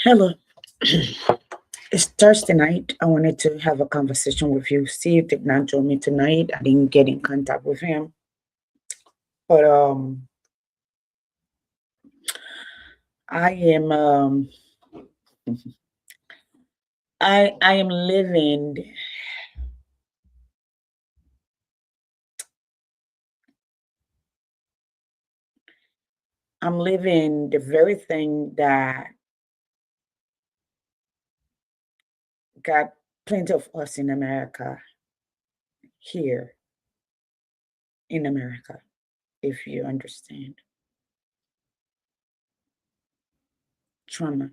Hello. It's Thursday night. I wanted to have a conversation with you. Steve did not join me tonight. I didn't get in contact with him. But I am I am living I'm living the very thing that got plenty of us in America here in America, if you understand. Trauma.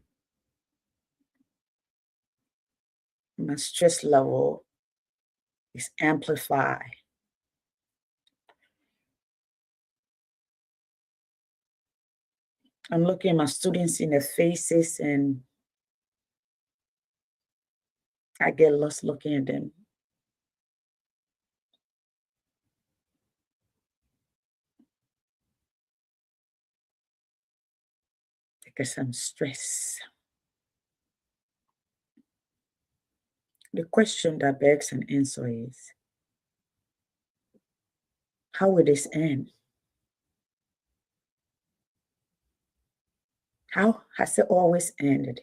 My stress level is amplified. I'm looking at my students in their faces and I get lost looking at them. Because I'm stressed. The question that begs an answer is, how will this end? How has it always ended?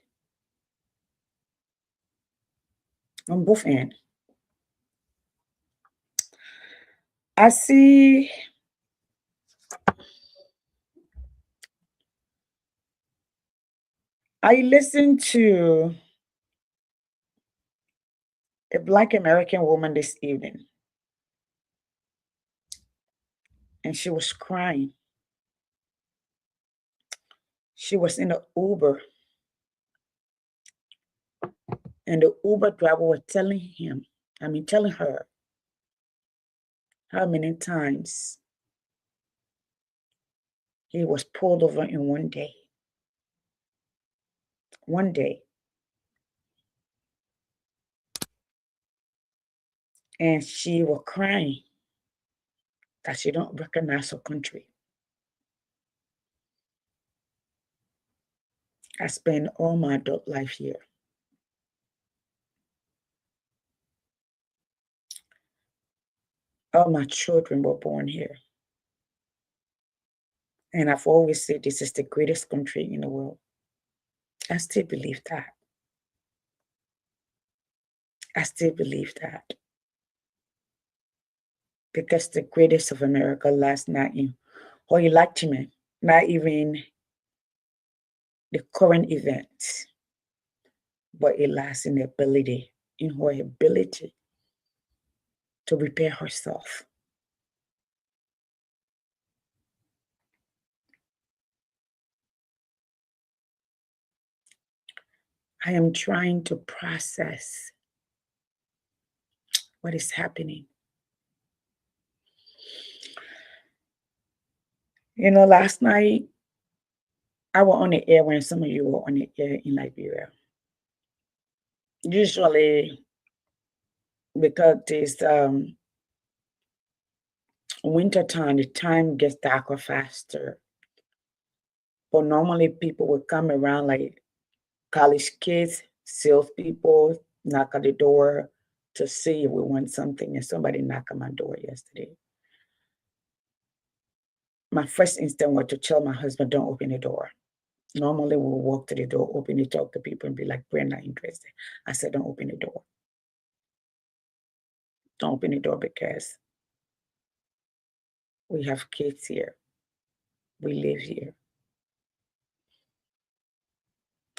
On both ends. I see I listened to a Black American woman this evening, and she was crying. She was in an Uber, and the Uber driver was telling her how many times he was pulled over in one day. One day. And she was crying that she don't recognize her country. I spent all my adult life here. All my children were born here. And I've always said this is the greatest country in the world. I still believe that. I still believe that. Because the greatest of America lies not in or enlightenment, not even the current events, but it lies in the ability, in her ability to repair herself. I am trying to process what is happening. Last night I was on the air when some of you were on the air in Liberia. Usually, because it's winter time, the time gets darker faster. But normally people would come around like college kids, salespeople, knock at the door to see if we want something. And somebody knocked on my door yesterday. My first instinct was to tell my husband, don't open the door. Normally we'll walk to the door, open it, talk to people and be like, we're not interested. I said, don't open the door. Don't open the door because we have kids here. We live here.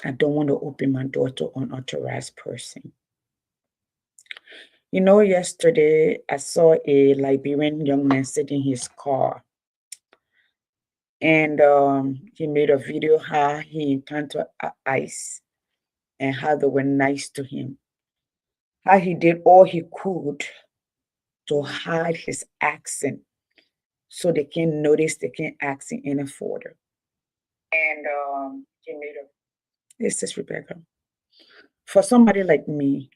I don't want to open my door to an unauthorized person. Yesterday I saw a Liberian young man sitting in his car. And he made a video how he encountered ICE and how they were nice to him. How he did all he could to hide his accent so they can't notice, they can't accent any further. And he made a this is Rebecca. For somebody like me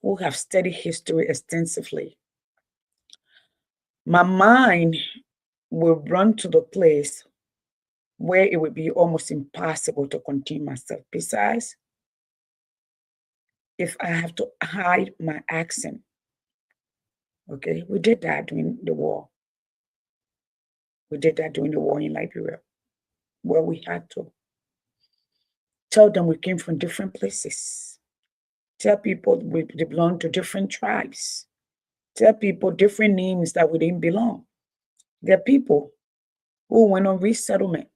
who have studied history extensively, my mind will run to the place where it would be almost impossible to contain myself. Besides, if I have to hide my accent, okay, we did that during the war. We did that during the war in Liberia, where we had to tell them we came from different places, tell people they belong to different tribes, tell people different names that we didn't belong. There are people who went on resettlement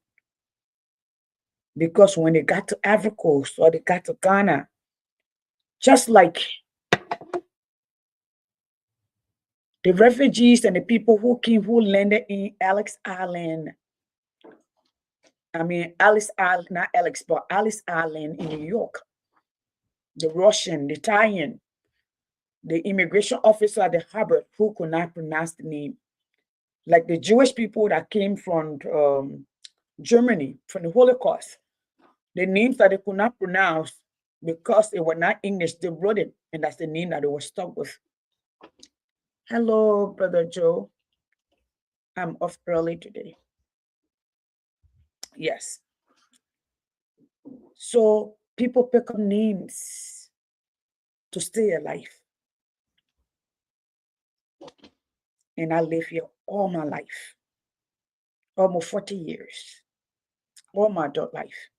because when they got to Africa or they got to Ghana, just like the refugees and the people who came, who landed in Ellis Island. I mean, Ellis Island, not Alex, but Ellis Island in New York. The Russian, the Italian, the immigration officer at the harbor who could not pronounce the name. Like the Jewish people that came from Germany, from the Holocaust, the names that they could not pronounce because they were not English, they wrote it, and that's the name that they were stuck with. Hello, Brother Joe. I'm off early today. Yes. So people pick up names to stay alive. And I live here all my life, almost 40 years, all my adult life.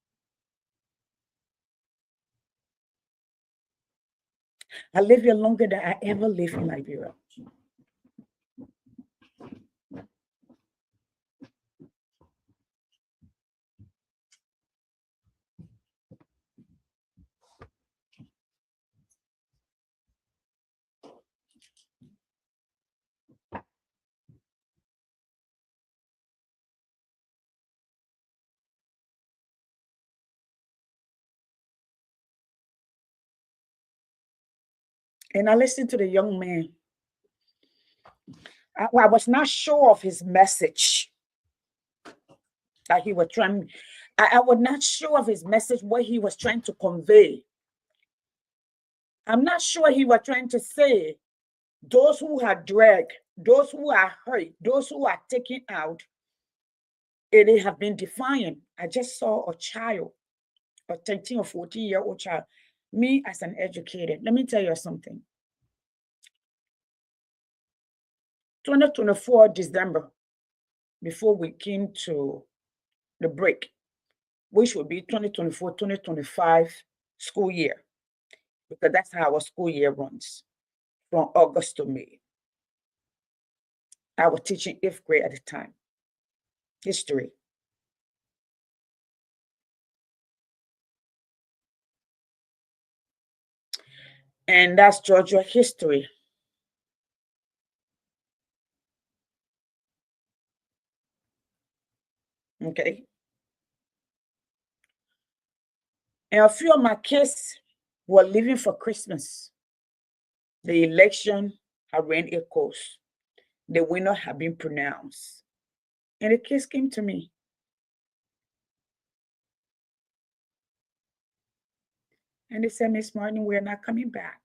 I live here longer than I ever lived in Liberia. And I listened to the young man. I was not sure of his message that he was trying. I was not sure of his message, what he was trying to convey. I'm not sure he was trying to say those who are dragged, those who are hurt, those who are taken out, they have been defiant. I just saw a child, a 13 or 14-year-old child. Me as an educator, let me tell you something. 2024 December, before we came to the break, which would be 2024-2025 school year, because that's how our school year runs, from August to May. I was teaching 8th grade at the time, history. And that's Georgia history. Okay. And a few of my kids were leaving for Christmas. The election had ran its course. The winner had been pronounced. And the kids came to me. And they said, Miss Martin, we're not coming back.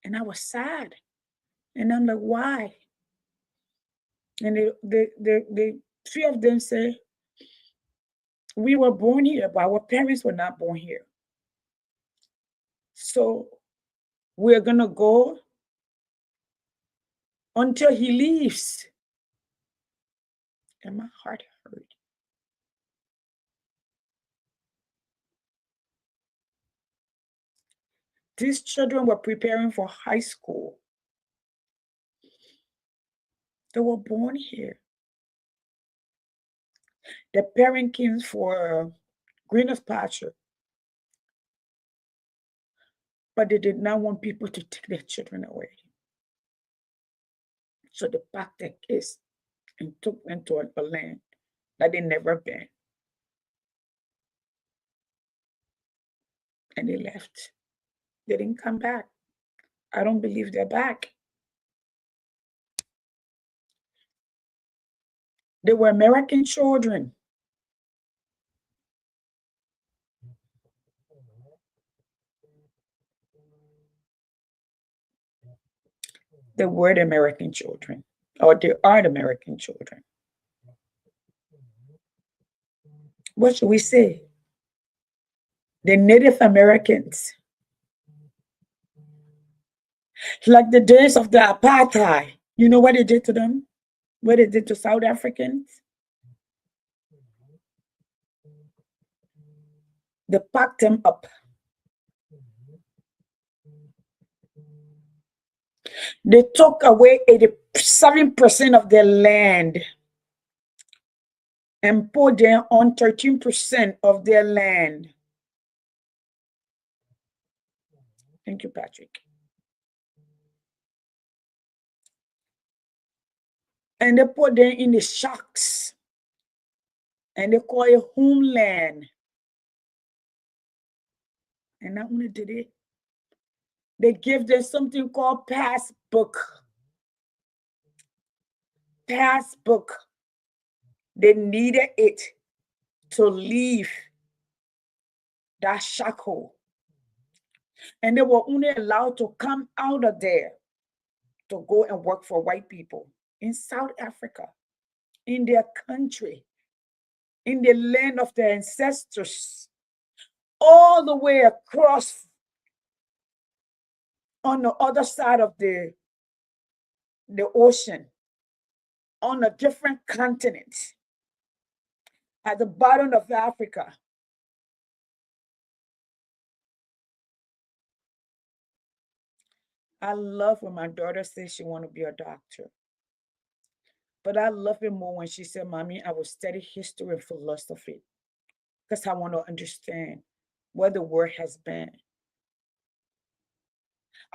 And I was sad. And I'm like, why? And the three of them say, we were born here, but our parents were not born here. So we're going to go until he leaves. And my heart hurt. These children were preparing for high school. They were born here. The parent came for greener pasture, but they did not want people to take their children away. So they packed their kids and took them to a land that they never been. And they left. They didn't come back. I don't believe they're back. They were American children. They were the American children. or they are the American children. What should we say? The Native Americans, like the days of the apartheid. You know what they did to them? What they did to South Africans? They packed them up. They took away 87% of their land and put them on 13% of their land. Thank you, Patrick. And they put them in the shacks. And they call it homeland. And not only did it, they give them something called passbook. Passbook. They needed it to leave that shackle. And they were only allowed to come out of there to go and work for white people in South Africa, in their country, in the land of their ancestors, all the way across on the other side of the ocean, on a different continent, at the bottom of Africa. I love when my daughter says she want to be a doctor. But I love it more when she said, Mommy, I will study history and philosophy because I want to understand where the world has been.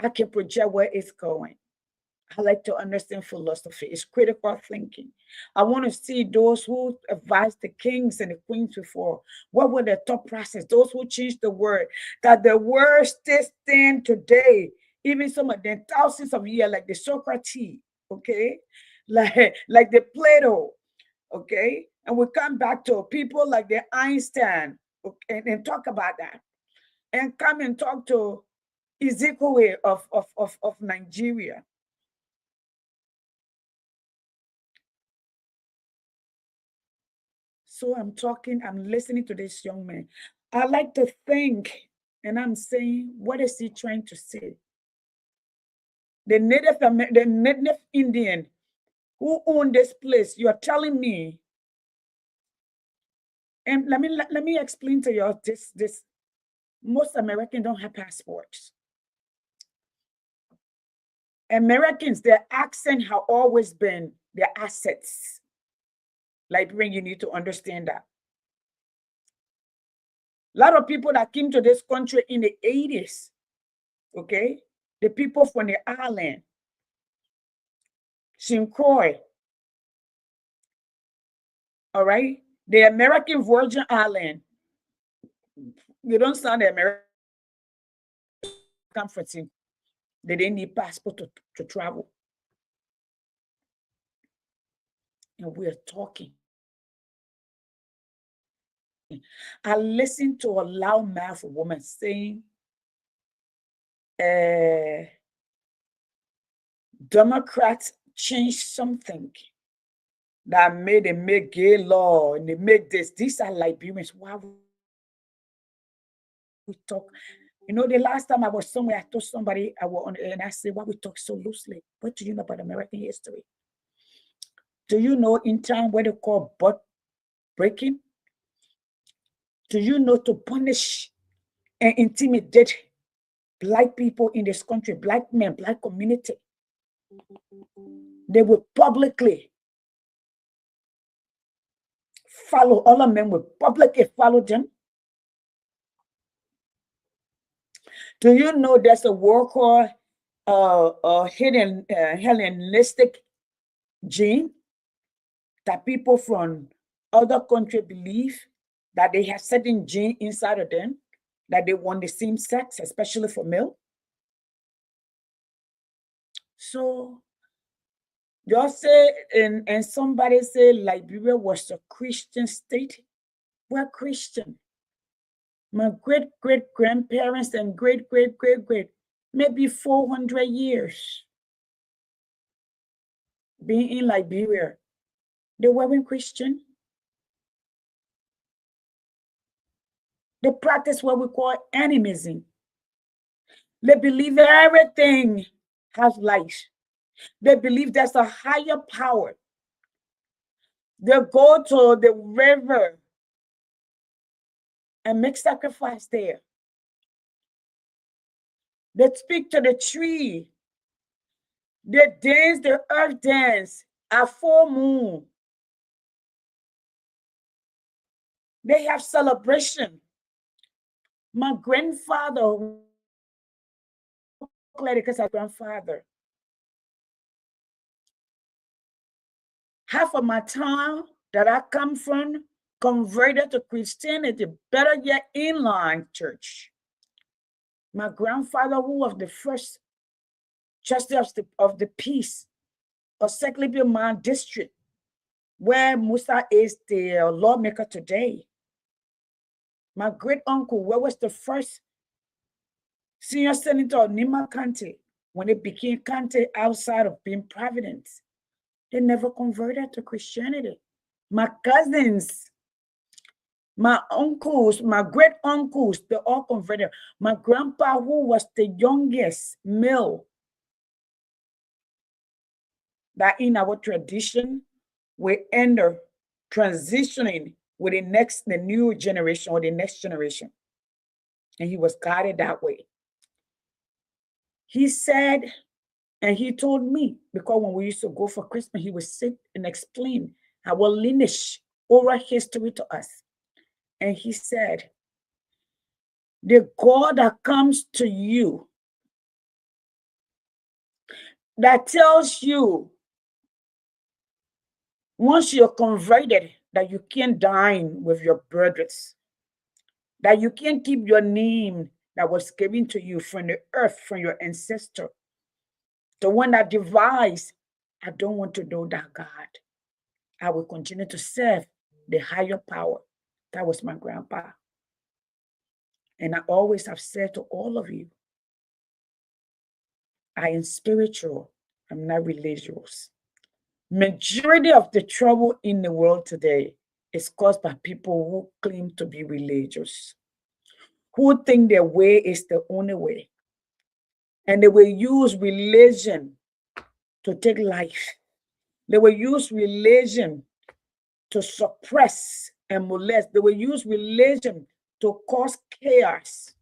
I can project where it's going. I like to understand philosophy. It's critical thinking. I want to see those who advised the kings and the queens before. What were their thought process? Those who changed the word. That the word still stand today. Even some of them thousands of years, like the Socrates, okay? Like the Plato, okay? And we come back to people like the Einstein, okay, and talk about that. And come and talk to Ezekiel of Nigeria. So I'm listening to this young man. I like to think, and I'm saying, what is he trying to say? The native Indian who owned this place, you're telling me, and let me explain to you this. Most Americans don't have passports. Americans, their accent have always been their assets. Like, when you need to understand that. A lot of people that came to this country in the 80s, okay? The people from the island, St. Croix, all right? The American Virgin Island, they don't sound the American conferencing. They didn't need passport to travel. And we're talking. I listened to a loudmouth woman saying, Democrats changed something that made them make gay law and they make this. These are Liberians. Why we talk? You know, the last time I was somewhere, I told somebody and I said, why we talk so loosely? What do you know about American history? Do you know in time what they call butt breaking? Do you know to punish and intimidate Black people in this country, Black men, Black community? They will publicly follow, all of them will publicly follow them. Do you know there's a word called Hellenistic gene that people from other countries believe that they have certain gene inside of them that they want the same sex, especially for male? So you say, and somebody say Liberia was a Christian state. We're Christian. My great-great-grandparents and great-great-great-great, maybe 400 years. being in Liberia, they weren't Christian. They practice what we call animism. They believe everything has life. They believe there's a higher power. They go to the river and make sacrifice there. They speak to the tree. They dance the earth dance at full moon. They have celebration. My grandfather, because my grandfather, half of my town that I come from converted to Christianity, better yet, inline church. My grandfather, who was the first justice of the peace of Seklibiman district, where Musa is the lawmaker today. My great uncle, where was the first senior senator of Nima County when it became county outside of being Providence. They never converted to Christianity. My cousins, my uncles, my great uncles, they all converted. My grandpa, who was the youngest male, that in our tradition, we end up transitioning with the new generation or the next generation. And he was guided that way. He said, and he told me, because when we used to go for Christmas, he would sit and explain our lineage, oral history to us. And he said, the God that comes to you, that tells you, once you're converted, that you can't dine with your brothers, that you can't keep your name that was given to you from the earth, from your ancestor, the one that devised, I don't want to know that God. I will continue to serve the higher power. That was my grandpa. And I always have said to all of you, I am spiritual, I'm not religious. Majority of the trouble in the world today is caused by people who claim to be religious, who think their way is the only way. And they will use religion to take life. They will use religion to suppress and molest. They will use religion to cause chaos.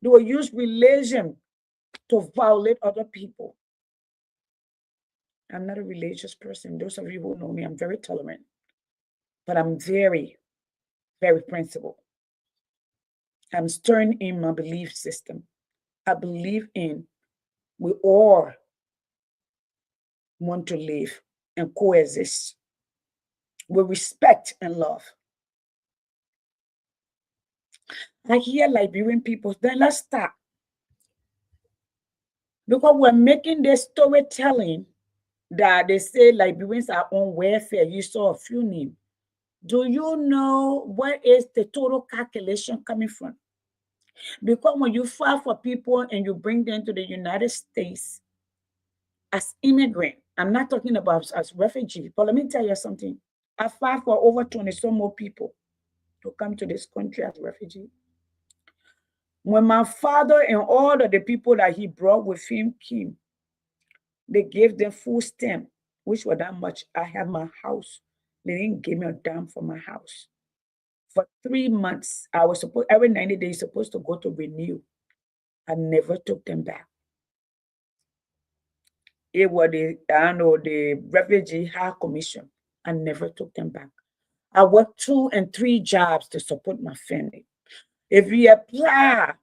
They will use religion to violate other people. I'm not a religious person. Those of you who know me, I'm very tolerant, but I'm very, very principled. I'm stern in my belief system. I believe in we all want to live and coexist with respect and love. I hear Liberian people, then let's start. Because we're making this storytelling that they say Liberians are on welfare. You saw a few names. Do you know where is the total calculation coming from? Because when you file for people and you bring them to the United States as immigrant, I'm not talking about as refugee, but let me tell you something. I filed for over 20 some more people to come to this country as refugee. When my father and all of the people that he brought with him came, they gave them full stamp, which was that much. I have my house. They didn't give me a dime for my house. For 3 months, I was supposed, every 90 days, supposed to go to renew. I never took them back. It was the Refugee High Commission. I never took them back. I worked 2 and 3 jobs to support my family. If you apply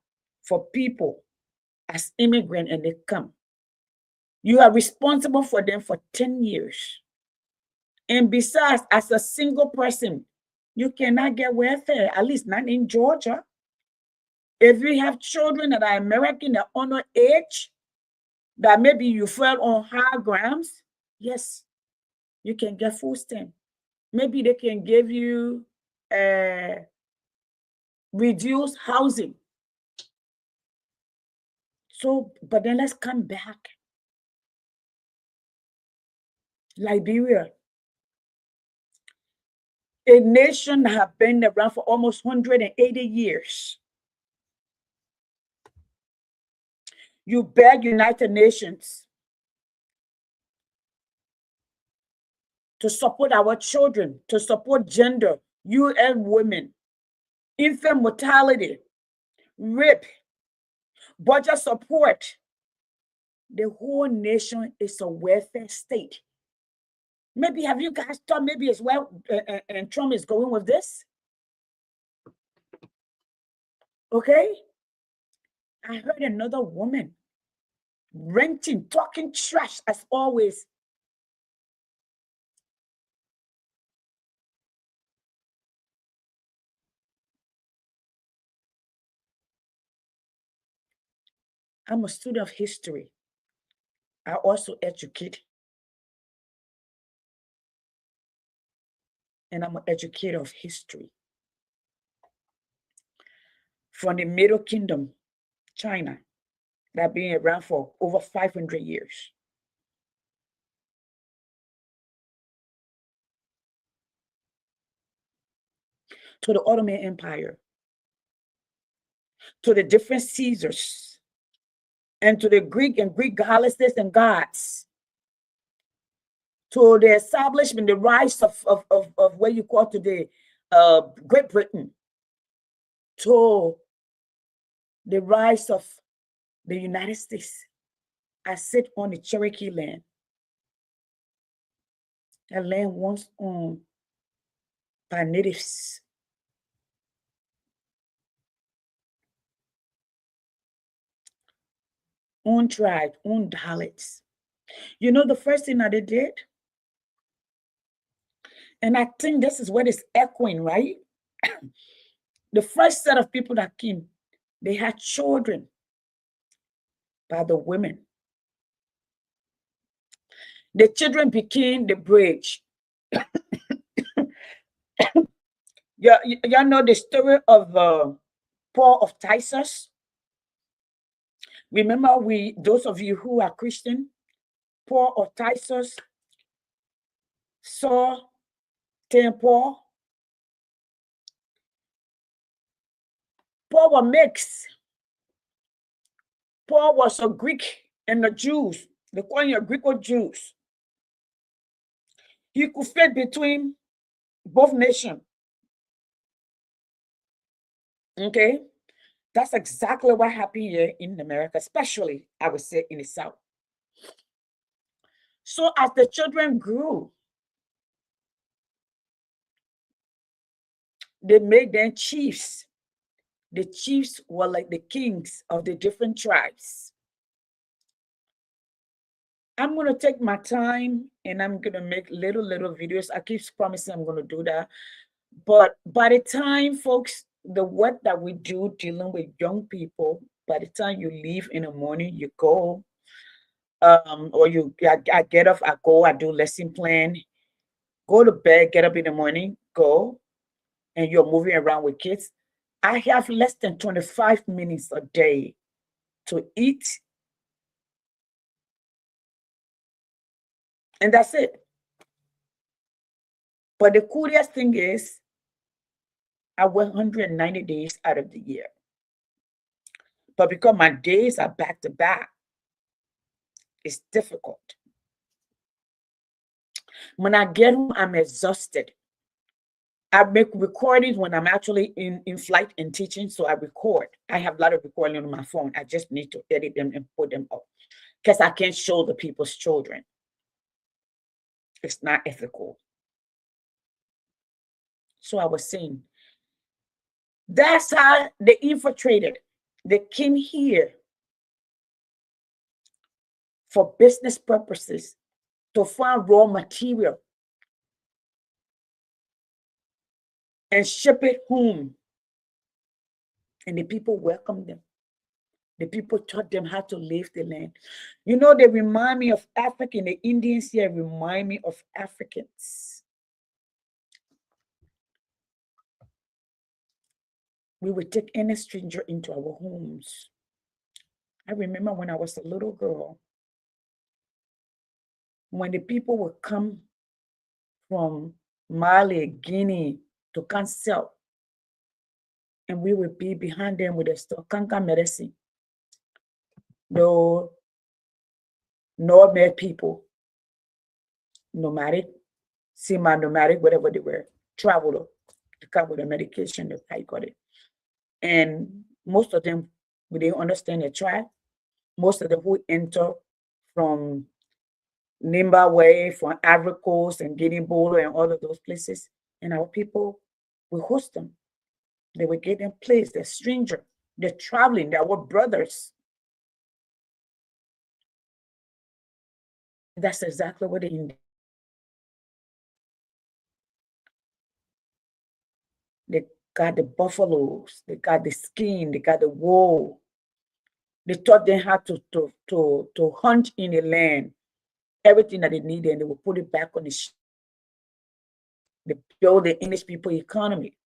for people as immigrant and they come, you are responsible for them for 10 years. And besides, as a single person, you cannot get welfare, at least not in Georgia. If you have children that are American, that under age, that maybe you fell on high grounds, yes, you can get food stamp. Maybe they can give you reduced housing. So, but then let's come back. Liberia, a nation that have been around for almost 180 years. You beg United Nations to support our children, to support gender, UN women, infant mortality, rape, budget support. The whole nation is a welfare state. Maybe have you guys thought maybe as well, and Trump is going with this? Okay. I heard another woman ranting, talking trash as always. I'm a student of history. I also educate, and I'm an educator of history. From the Middle Kingdom, China, that been around for over 500 years. To the Ottoman Empire, to the different Caesars, and to the Greek and Greek goddesses and gods, to the establishment, the rise of what you call today Great Britain, to the rise of the United States. I sit on the Cherokee land. That land once owned by natives. Own tribe, own dialects. You know the first thing that they did? And I think this is what is echoing, right? The first set of people that came, they had children by the women. The children became the bridge. Y'all know the story of Paul of Tarsus? Remember, those of you who are Christian, Paul of Tarsus saw Paul. Paul was mixed. Paul was a Greek and the Jews. They call him a Greek or Jews. He could fit between both nations. Okay? That's exactly what happened here in America, especially, I would say, in the South. So as the children grew, they made them chiefs. The chiefs were like the kings of the different tribes. I'm going to take my time and I'm going to make little videos. I keep promising I'm going to do that. But by the time, folks, the work that we do dealing with young people, by the time you leave in the morning, you go, or I get off, I go, I do lesson plan, go to bed, get up in the morning, go, and you're moving around with kids. I have less than 25 minutes a day to eat, and that's it. But the coolest thing is, I work 190 days out of the year. But because my days are back to back, it's difficult. When I get home, I'm exhausted. I make recordings when I'm actually in flight and teaching, so I record. I have a lot of recording on my phone. I just need to edit them and put them up because I can't show the people's children. It's not ethical. So I was saying, that's how they infiltrated. They came here for business purposes to find raw material and ship it home. And the people welcomed them. The people taught them how to live the land. You know, they remind me of African. The Indians here remind me of Africans. We would take any stranger into our homes. I remember when I was a little girl, when the people would come from Mali, Guinea to cancel, and we would be behind them with the store, Kanka medicine. No, nomad people, nomadic, semi-nomadic, whatever they were, traveled to come with the medication, that I got it. And most of them, we didn't understand the tribe. Most of them who enter from Nimba Way, from Ivory Coast and Guinea Bolo and all of those places, and our people will host them. They will give them place. They're stranger. They're traveling. They're our brothers. That's exactly what they got the buffaloes, they got the skin, they got the wool. They taught them how to hunt in the land, everything that they needed, and they will put it back on the ship. They build the English people economy.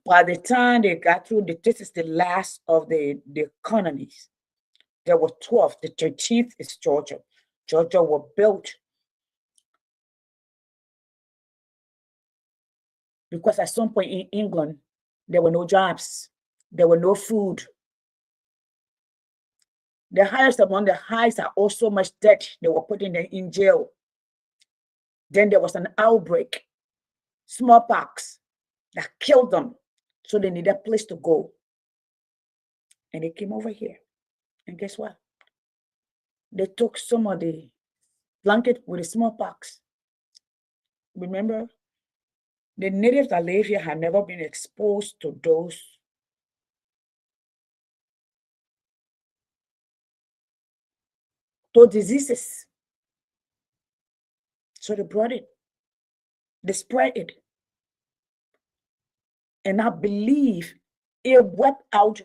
By the time they got through, this is the last of the economies. There were 12. The 13th is Georgia. Georgia was built because at some point in England, there were no jobs. There were no food. The highest among the highs are also much debt. They were putting them in jail. Then there was an outbreak, smallpox, that killed them. So they needed a place to go. And they came over here. And guess what? They took some of the blanket with the smallpox. Remember, the natives that live here had never been exposed to those diseases. So they brought it. They spread it. And I believe it wiped out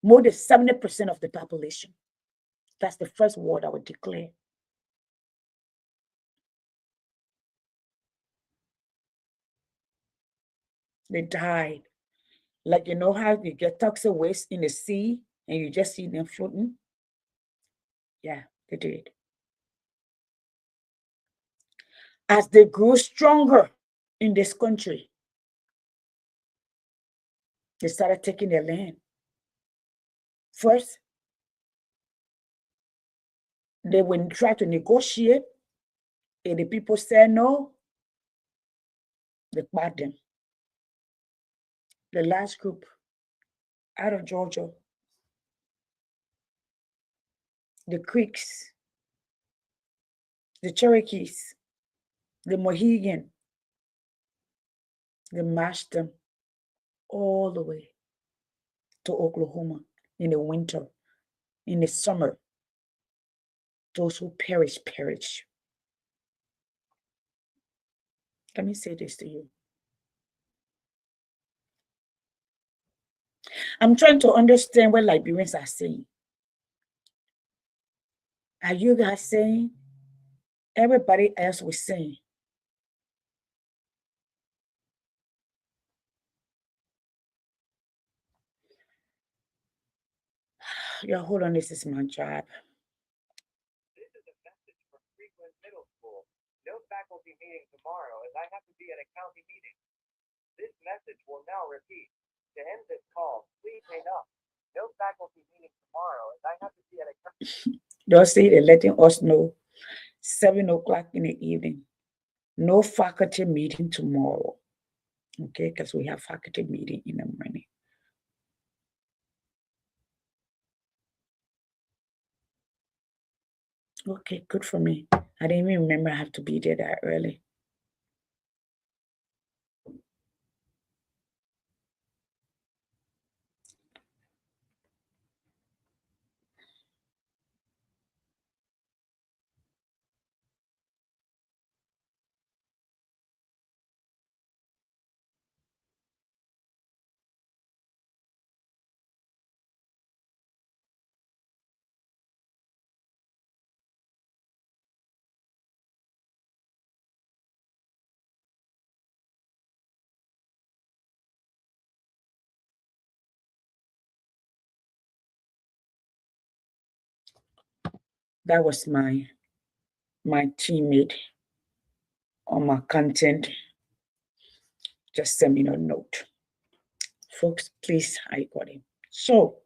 more than 70% of the population. That's the first word I would declare. They died. Like, you know how you get toxic waste in the sea and you just see them floating? Yeah, they did. As they grew stronger in this country, they started taking their land. First, they would try to negotiate, and the people said no, they bought them. The last group out of Georgia, the Creeks, the Cherokees, the Mohegan, they marched them all the way to Oklahoma in the winter, in the summer. Those who perish, perish. Let me say this to you. I'm trying to understand what Liberians are saying. Are you guys saying? Everybody else was saying. Yeah, hold on, this is my job. This is a message from Frequent Middle School. No faculty meeting tomorrow as I have to be at a county meeting. This message will now repeat. To end this call, please hang up. No faculty meeting tomorrow as I have to be at a county. They'll say they're letting us know 7 o'clock in the evening. No faculty meeting tomorrow. Okay, because we have faculty meeting in the morning. Okay, good for me. I didn't even remember I have to be there that early. That was my my teammate on my content, just send me a note. Folks, please, I got it. So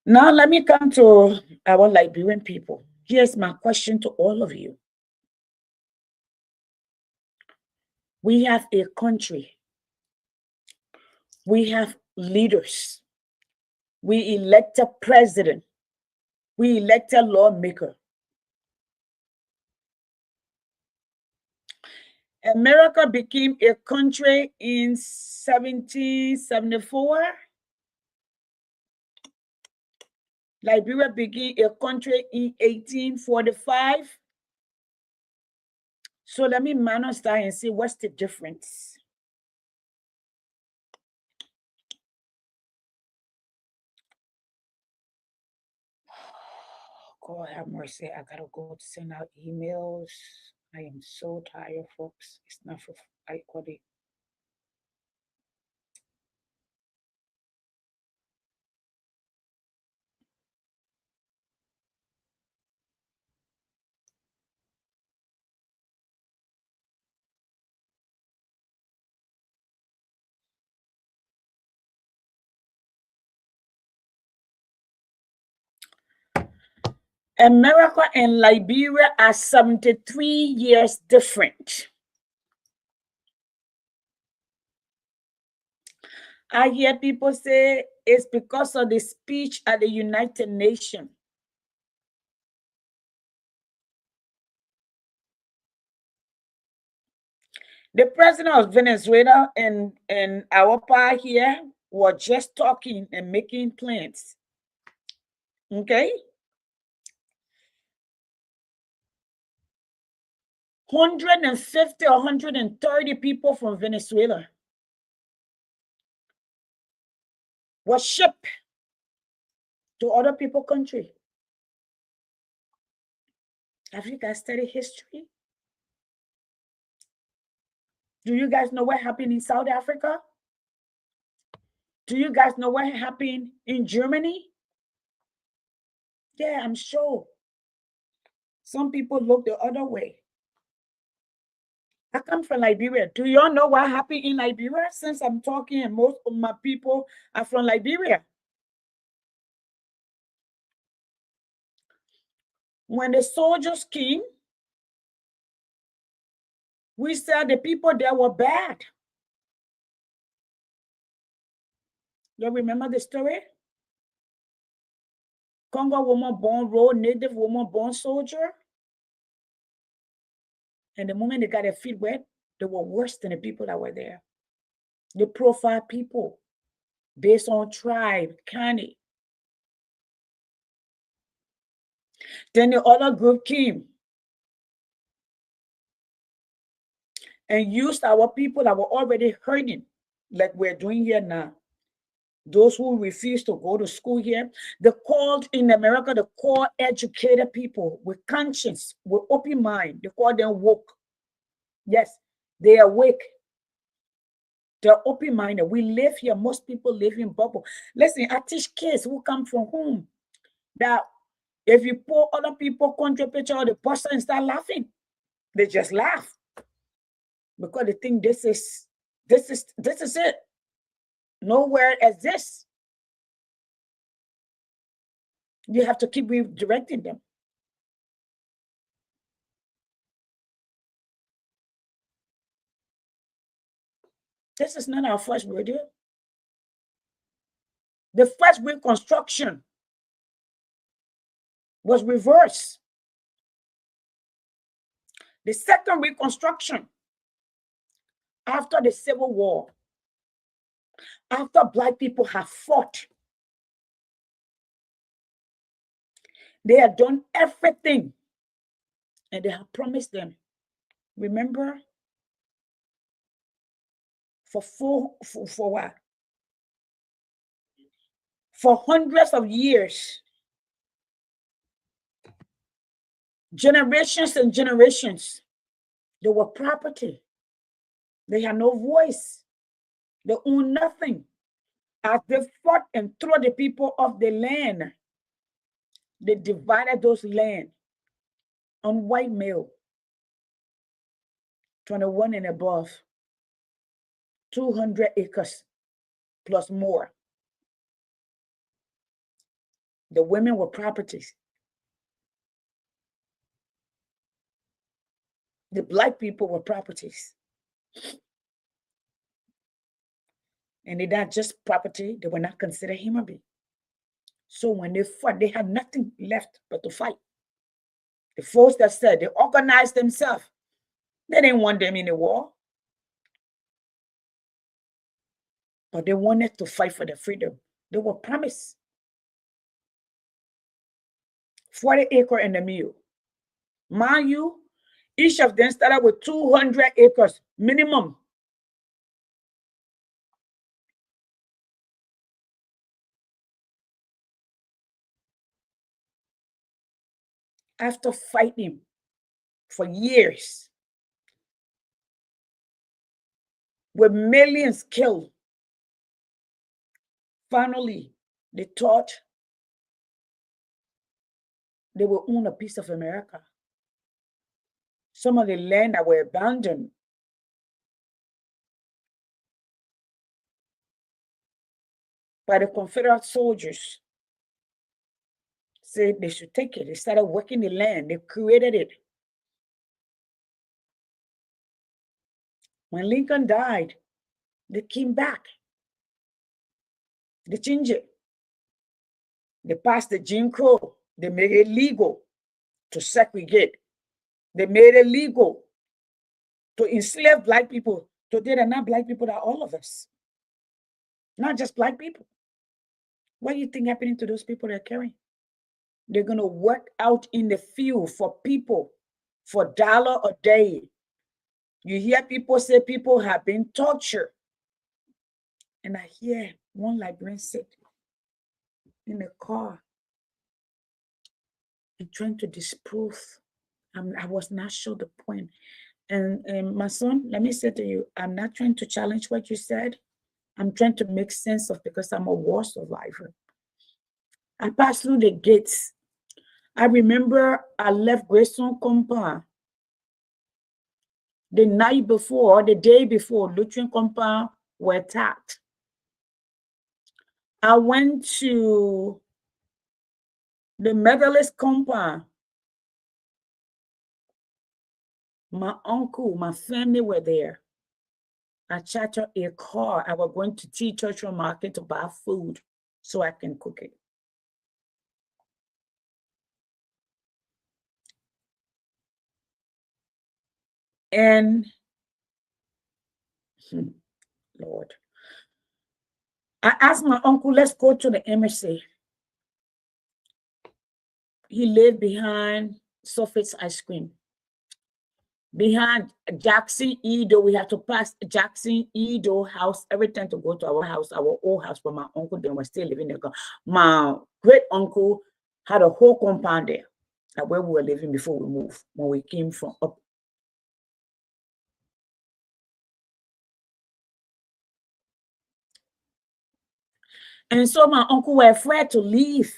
now let me come to our Liberian people. Here's my question to all of you. We have a country. We have leaders. We elect a president. We elect a lawmaker. America became a country in 1774. Liberia became a country in 1845. So let me manage that and see what's the difference. God have mercy. I gotta go to send out emails. I am so tired, folks. It's not for I got it. America and Liberia are 73 years different. I hear people say it's because of the speech at the United Nations. The president of Venezuela and our part here were just talking and making plans. Okay? 150 or 130 people from Venezuela were shipped to other people's country. Have you guys studied history? Do you guys know what happened in South Africa? Do you guys know what happened in Germany? Yeah, I'm sure. Some people look the other way. I come from Liberia. Do y'all know what happened in Liberia? Since I'm talking and most of my people are from Liberia. When the soldiers came, we said the people there were bad. You remember the story? Congo woman born raw, native woman born soldier. And the moment they got their feet wet, they were worse than the people that were there. They profiled people based on tribe, county. Then the other group came and used our people that were already hurting, like we're doing here now. Those who refuse to go to school here, they called in America, they call educated people with conscience, with open mind. They call them woke. Yes, they are awake. They're open-minded. We live here. Most people live in bubble. Listen, I teach kids who come from home that if you put other people country picture of the person and start laughing, they just laugh because they think this is it. Nowhere exists. You have to keep redirecting them. This is not our first rodeo. The first Reconstruction was reversed. The second Reconstruction, after the Civil War, after Black people have fought, they have done everything and they have promised them. Remember, for what? For hundreds of years, generations and generations, they were property. They had no voice. They owned nothing. As they fought and threw the people off the land, They divided those land on white male, 21 and above, 200 acres plus more. The women were properties. The black people were properties. And they're not just property, they were not considered human beings. So when they fought, they had nothing left but to fight. The folks that said they organized themselves, they didn't want them in the war. But they wanted to fight for their freedom. They were promised 40 acres in the mill. Mind you, each of them started with 200 acres minimum. After fighting for years, with millions killed, finally, they thought they will own a piece of America. Some of the land that were abandoned by the Confederate soldiers said they should take it. They started working the land. They created it. When Lincoln died, they came back. They changed it. They passed the Jim Crow. They made it legal to segregate. They made it legal to enslave black people. Today, they're not black people, they're all of us. Not just black people. What do you think happening to those people they're carrying? They're going to work out in the field for people for $1 a day. You hear people say people have been tortured. And I hear one librarian sit in a car and trying to disprove. I was not sure the point. And my son, let me say to you, I'm not trying to challenge what you said. I'm trying to make sense of, because I'm a war survivor. I passed through the gates. I remember I left Grayson Compound the night before, the day before, Lutheran Compound were attacked. I went to the Methodist Compound. My uncle, my family were there. I chartered a car. I was going to T Churchill Market to buy food so I can cook it. And Lord, I asked my uncle, let's go to the embassy. He lived behind Soffit's Ice Cream. Behind Jackson Edo, we had to pass Jackson Edo house every time to go to our house, our old house, but my uncle then was still living there. My great uncle had a whole compound there, like where we were living before we moved, when we came from up. And so my uncle was afraid to leave.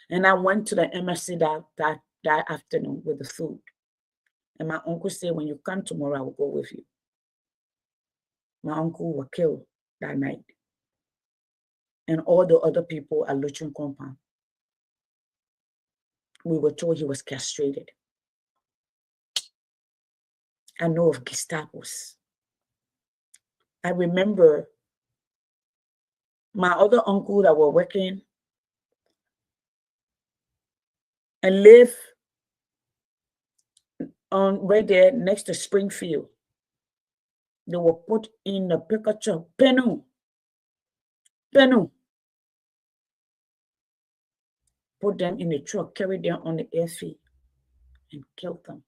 And I went to the embassy that afternoon with the food. And my uncle said, when you come tomorrow, I will go with you. My uncle was killed that night. And all the other people at Lutheran Compound. We were told he was castrated. I know of Gestapos. I remember my other uncle that were working and lived on right there next to Springfield. They were put in a pickup truck, Penu. Put them in the truck, carried them on the airfield, and killed them.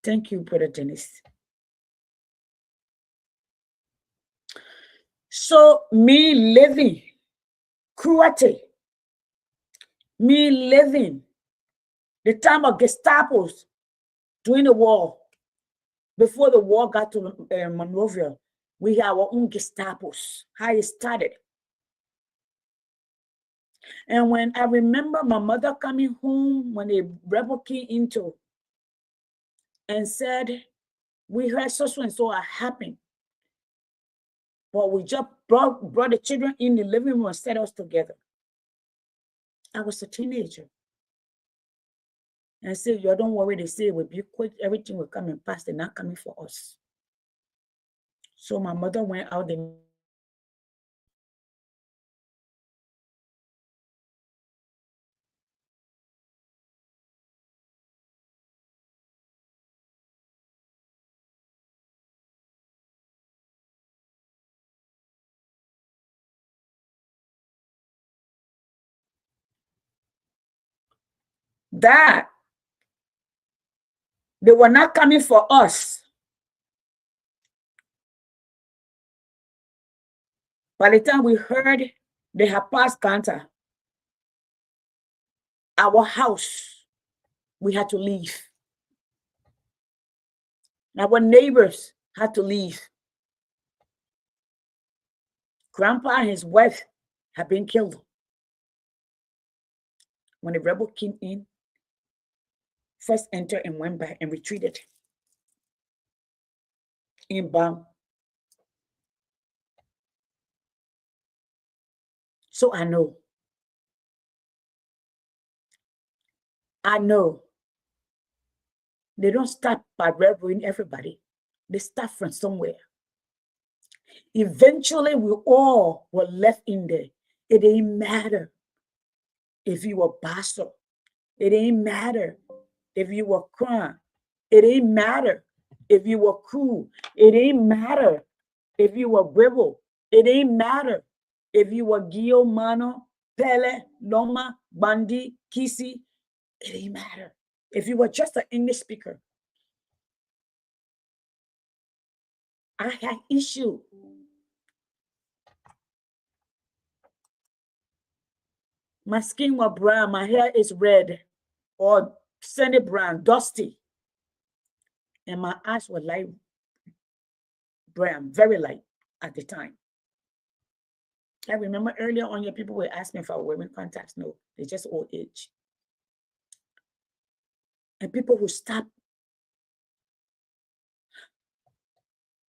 Thank you, Brother Dennis. So me living cruelty, me living the time of Gestapos during the war, before the war got to Monrovia, We have our own Gestapos, how it started. And when I remember my mother coming home when a rebel came into and said, we heard so and so are happening. But we just brought the children in the living room and set us together. I was a teenager. And I said, you don't worry, they say it will be quick, everything will come and pass, they're not coming for us. So my mother went out and that they were not coming for us. By the time we heard they had passed Kanta, our house, we had to leave. Our neighbors had to leave. Grandpa and his wife had been killed. When the rebel came in, first entered and went back and retreated in Bam. So I know they don't start by reveling everybody. They start from somewhere. Eventually, we all were left in there. It didn't matter if you were pastor. It didn't matter if you were crying. It didn't matter if you were cool. It didn't matter if you were rebel. It didn't matter if you were Guillaume, Mano, Pele, Loma, Bandi, Kisi. It didn't matter. If you were just an English speaker, I had issue. My skin was brown, my hair is red or sandy brown, dusty. And my eyes were light brown, very light at the time. I remember earlier on, your people were asking if I was wearing contacts. No, they're just old age. And people who stop.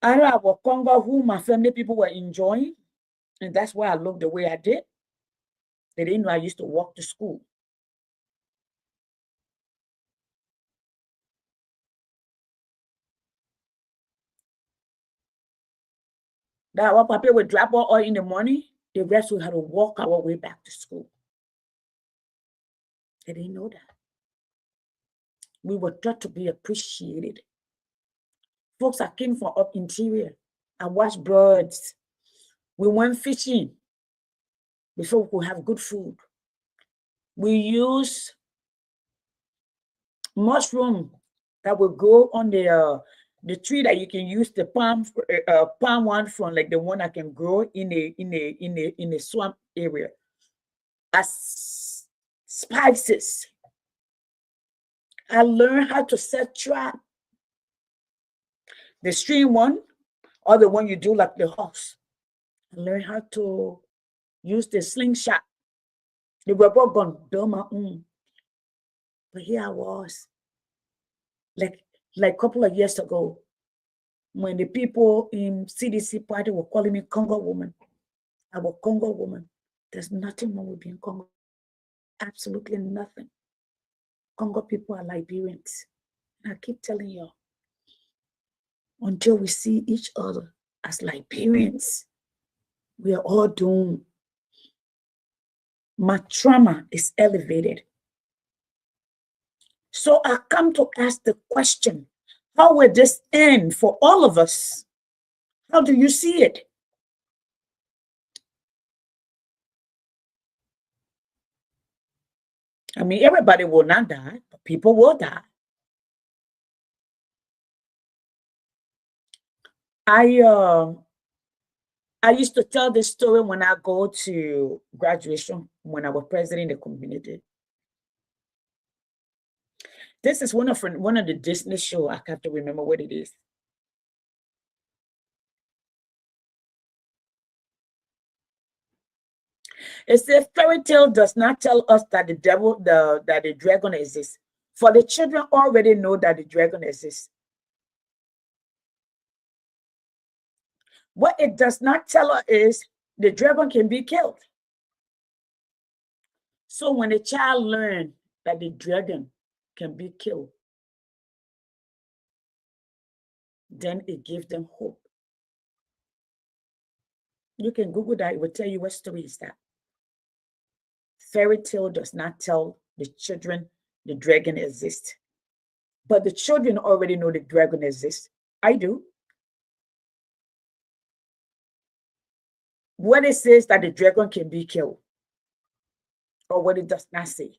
I know our Congo, who my family people were enjoying, and that's why I looked the way I did. They didn't know I used to walk to school. That our papa would drop all in the morning, the rest we had to walk our way back to school. They didn't know that. We were taught to be appreciated. Folks that came from up interior, I watched birds. We went fishing before we could have good food. We use mushroom that will grow on the tree that you can use the palm one from, like the one that can grow in a swamp area as spices. I learned how to set trap. The stream one or the one you do like the horse. I learned how to use the slingshot, the rubber gun, build my own. But here I was, like a couple of years ago, when the people in CDC party were calling me Congo woman. I was Congo woman. There's nothing wrong with being Congo. Absolutely nothing. Congo people are Liberians. And I keep telling you, until we see each other as Liberians, we are all doomed. My trauma is elevated. So I come to ask the question, how will this end for all of us? How do you see it? I mean, everybody will not die, but people will die. I used to tell this story when I go to graduation, when I was president of the community. This is one of the Disney show. I have to remember what it is. It says fairy tale does not tell us that the dragon exists. For the children already know that the dragon exists. What it does not tell us is the dragon can be killed. So when a child learns that the dragon can be killed, then it gives them hope. You can Google that, it will tell you what story is that. Fairy tale does not tell the children the dragon exists. But the children already know the dragon exists. I do. What it says that the dragon can be killed, or what it does not say.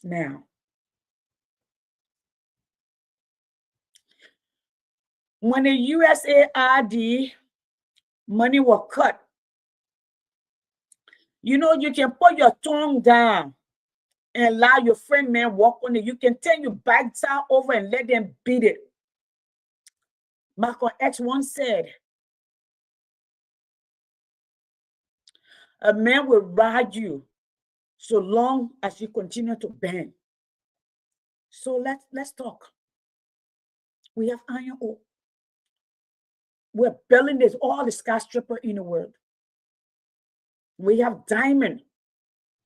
Now, when the USAID money was cut, you can put your tongue down and allow your friend man walk on it. You can turn your back side over and let them beat it. Malcolm X once said, a man will ride you so long as you continue to bend. So let's talk. We have iron ore. We're building this all the skyscraper in the world. We have diamond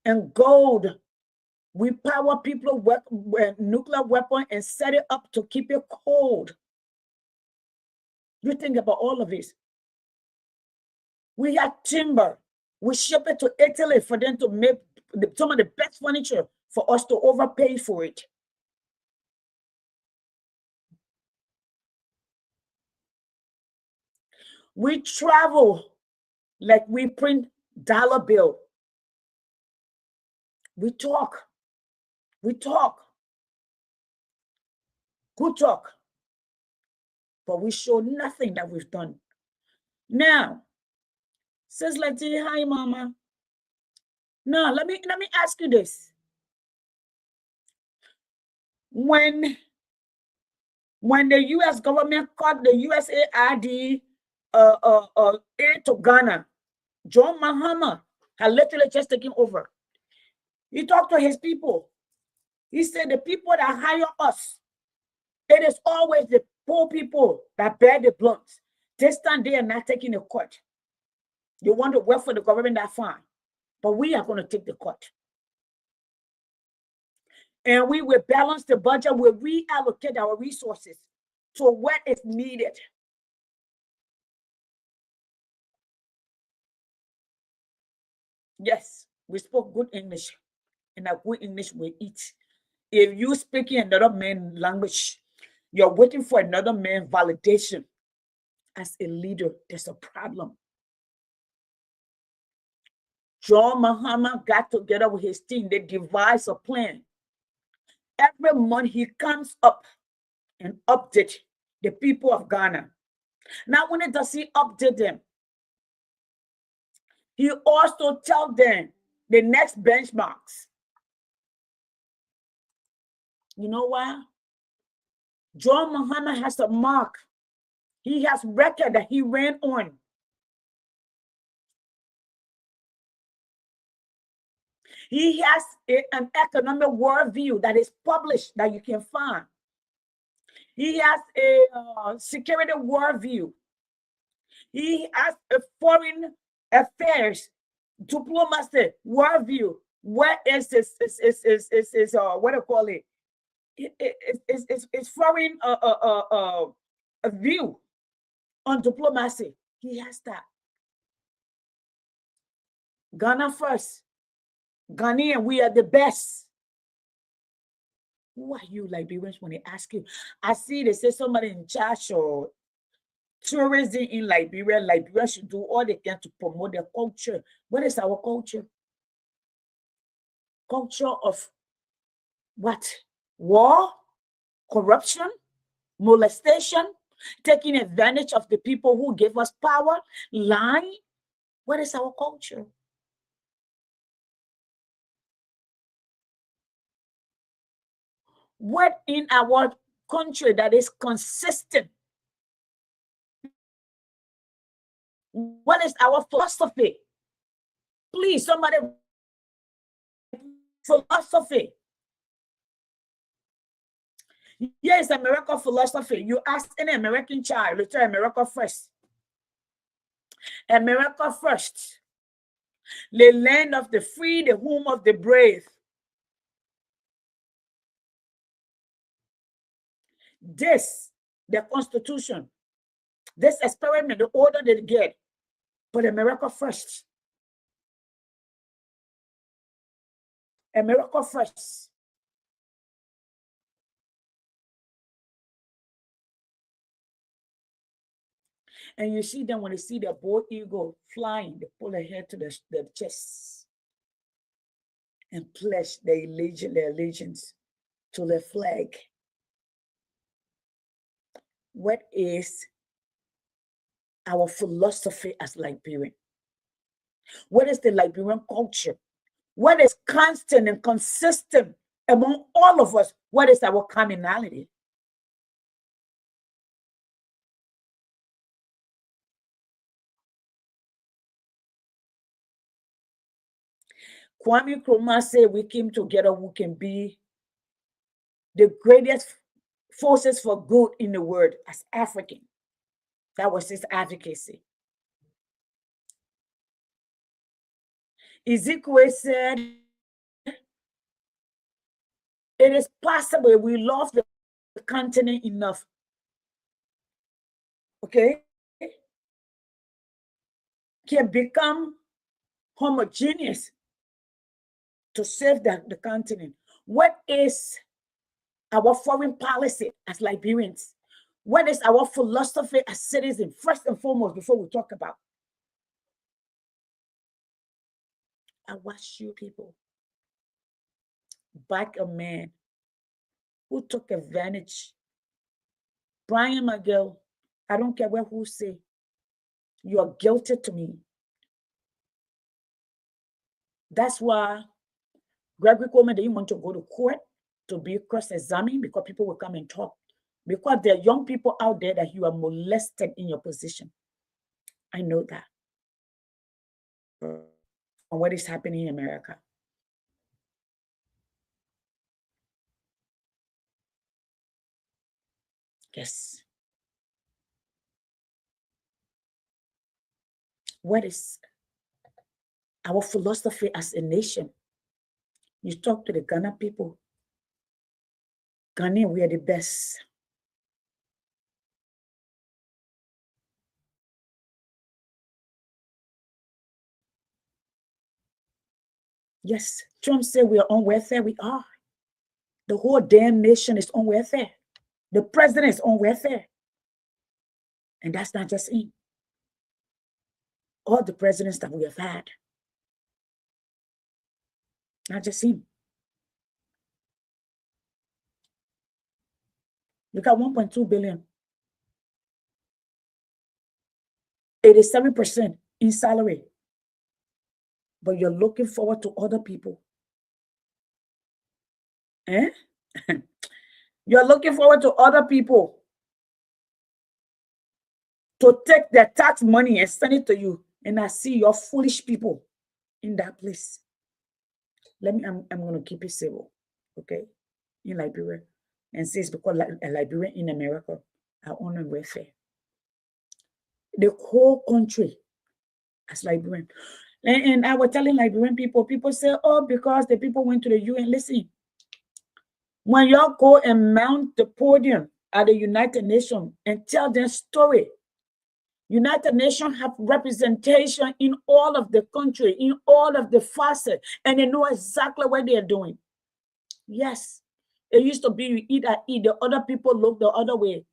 and gold. We power people with nuclear weapon and set it up to keep it cold. You think about all of this. We have timber. We ship it to Italy for them to make some of the best furniture for us to overpay for it. We travel like we print dollar bill. We talk. We talk. Good talk. But we show nothing that we've done. Now, says Letty, hi mama. Now, let me ask you this. When the US government cut the USAID aid to Ghana, John Mahama had literally just taken over. He talked to his people. He said the people that hire us, it is always the poor people that bear the blunt. This time they are not taking the cut. You want to work for the government, that's fine. But we are going to take the cut. And we will balance the budget. We'll reallocate our resources to what is needed. Yes, we spoke good English. And that good English we eat. If you speaking another man's language, you're waiting for another man's validation. As a leader, there's a problem. John Mahama got together with his team. They devised a plan. Every month he comes up and update the people of Ghana. Now, when does he update them? He also tells them the next benchmarks. You know why? John Mahama has a mark. He has record that he ran on. He has an economic worldview that is published that you can find. He has a security worldview. He has a foreign affairs diplomacy worldview. What is this? What do you call it? It's foreign a view on diplomacy. He has that. Ghana first. Ghanaian, we are the best. Who are you, Liberians, when they ask you? I see they say somebody in charge or tourism in Liberia. Liberia should do all they can to promote their culture. What is our culture? Culture of what? War, corruption, molestation, taking advantage of the people who gave us power, lying. What is our culture? What in our country that is consistent What is our philosophy? Please, somebody, philosophy. Yes, American philosophy. You ask any American child, they tell America first. America first. The land of the free, the home of the brave. This, the Constitution, this experiment, the older they get, but America first. America first. And you see them when they see the bald eagle flying, they pull their head to the chest and pledge their allegiance to the flag. What is our philosophy as Liberian? What is the Liberian culture? What is constant and consistent among all of us? What is our commonality? Kwame Nkrumah said we came together, we can be the greatest forces for good in the world as African. That was his advocacy. Ezekiel said, it is possible we love the continent enough. Okay? Can become homogeneous to save the continent. What is our foreign policy as Liberians? What is our philosophy as citizens? First and foremost, before we talk about. I watched you people back a man who took advantage. Brian McGill, I don't care what who say, you are guilty to me. That's why Gregory Coleman didn't want to go to court to be cross-examined, because people will come and talk. Because there are young people out there that you are molested in your position. I know that. And what is happening in America. Yes. What is our philosophy as a nation? You talk to the Ghana people. Ghana, we are the best. Yes, Trump said we are on welfare. We are. The whole damn nation is on welfare. The president is on welfare. And that's not just him. All the presidents that we have had. Not just him. You got 1.2 billion. 87% in salary. But you're looking forward to other people. Eh? You're looking forward to other people to take their tax money and send it to you. And I see your foolish people in that place. I'm going to keep it civil, okay? In Liberia. And say it's because a Liberian in America are on welfare. The whole country as Liberian. And I was telling Liberian people say, oh, because the people went to the UN. Listen, when y'all go and mount the podium at the United Nations and tell their story, United Nations have representation in all of the country, in all of the facets, and they know exactly what they are doing. Yes, it used to be you eat, the other people look the other way.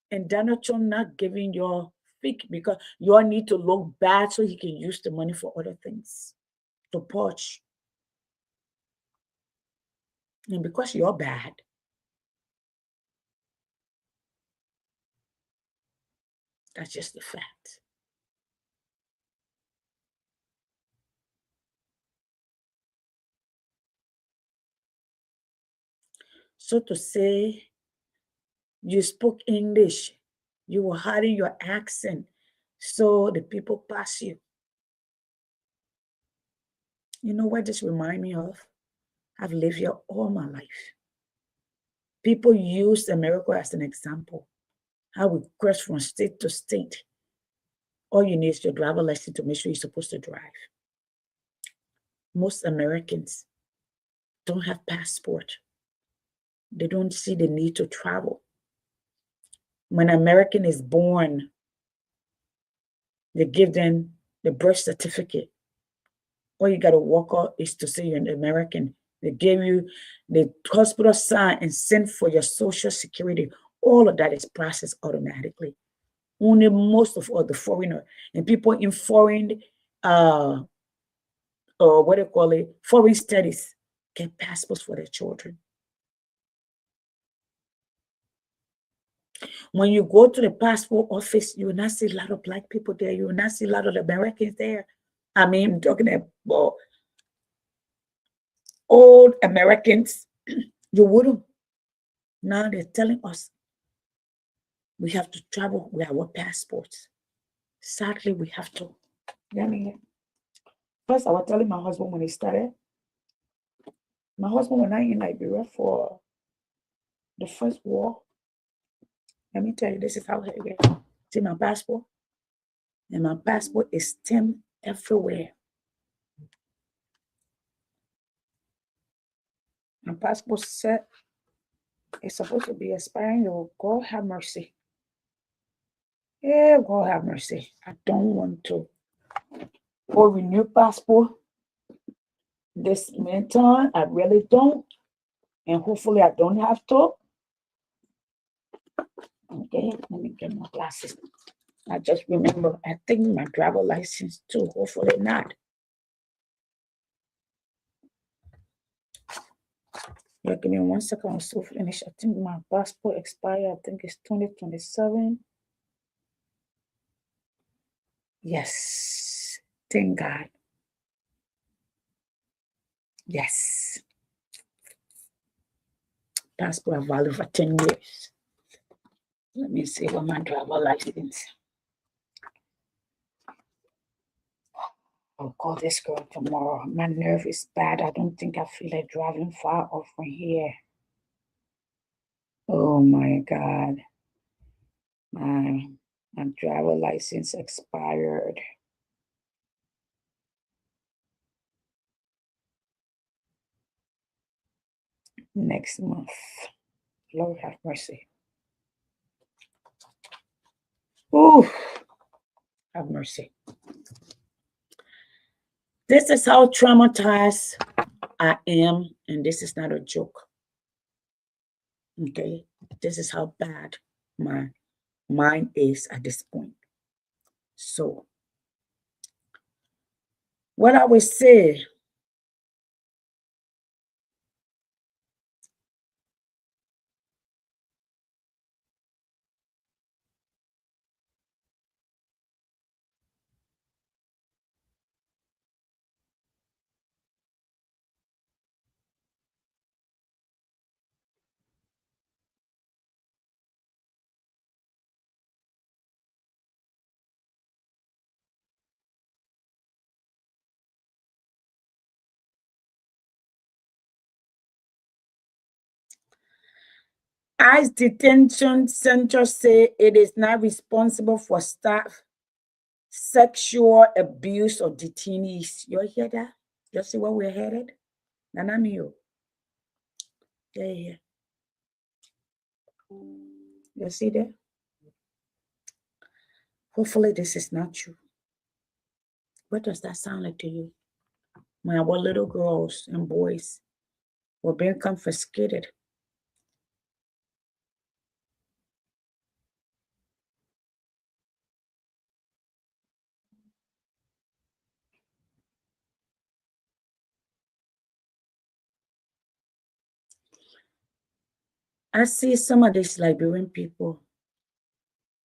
And Donald Trump not giving your fake because you all need to look bad so he can use the money for other things to purge. And because you're bad, that's just the fact. So to say you spoke English, you were hiding your accent, So the people pass you. You know what this remind me of? I've lived here all my life. People use America as an example. How we cross from state to state. All you need is your driver license to make sure you're supposed to drive. Most Americans don't have passport. They don't see the need to travel. When an American is born, they give them the birth certificate. All you got to walk out is to say you're an American. They give you the hospital sign and send for your social security. All of that is processed automatically. Only most of all the foreigner and people in foreign, or what do you call it, foreign studies get passports for their children. When you go to the passport office, you will not see a lot of Black people there. You will not see a lot of Americans there. I mean, I'm talking about old Americans. You wouldn't. Now they're telling us we have to travel with our passports. Sadly, we have to. Yeah, I mean, first, I was telling my husband when he started, my husband was not in Liberia for the first war. Let me tell you, this is how I get. See my passport? And my passport is stamped everywhere. My passport set is supposed to be expiring. Oh, God have mercy. Yeah, God have mercy. I don't want to go renew passport this meantime. I really don't. And hopefully I don't have to. Okay, let me get my glasses. I just remember, I think my driver license too. Hopefully not. Yeah, give me 1 second. I'm still finished. I think my passport expired. I think it's 2027. Yes. Thank God. Yes. Passport valid for 10 years. Let me see what my driver license. I'll call this girl tomorrow. My nerve is bad. I don't think I feel like driving far off from here. Oh my God. My driver license expired. Next month. Lord have mercy. Oh, have mercy. This is how traumatized I am, and this is not a joke. Okay, this is how bad my mind is at this point. So, what I would say, ICE detention center say it is not responsible for staff sexual abuse of detainees. You hear that? You see where we're headed? Nanamio. Yeah. You see that? Hopefully this is not true. What does that sound like to you? When our little girls and boys were being confiscated. I see some of these Liberian people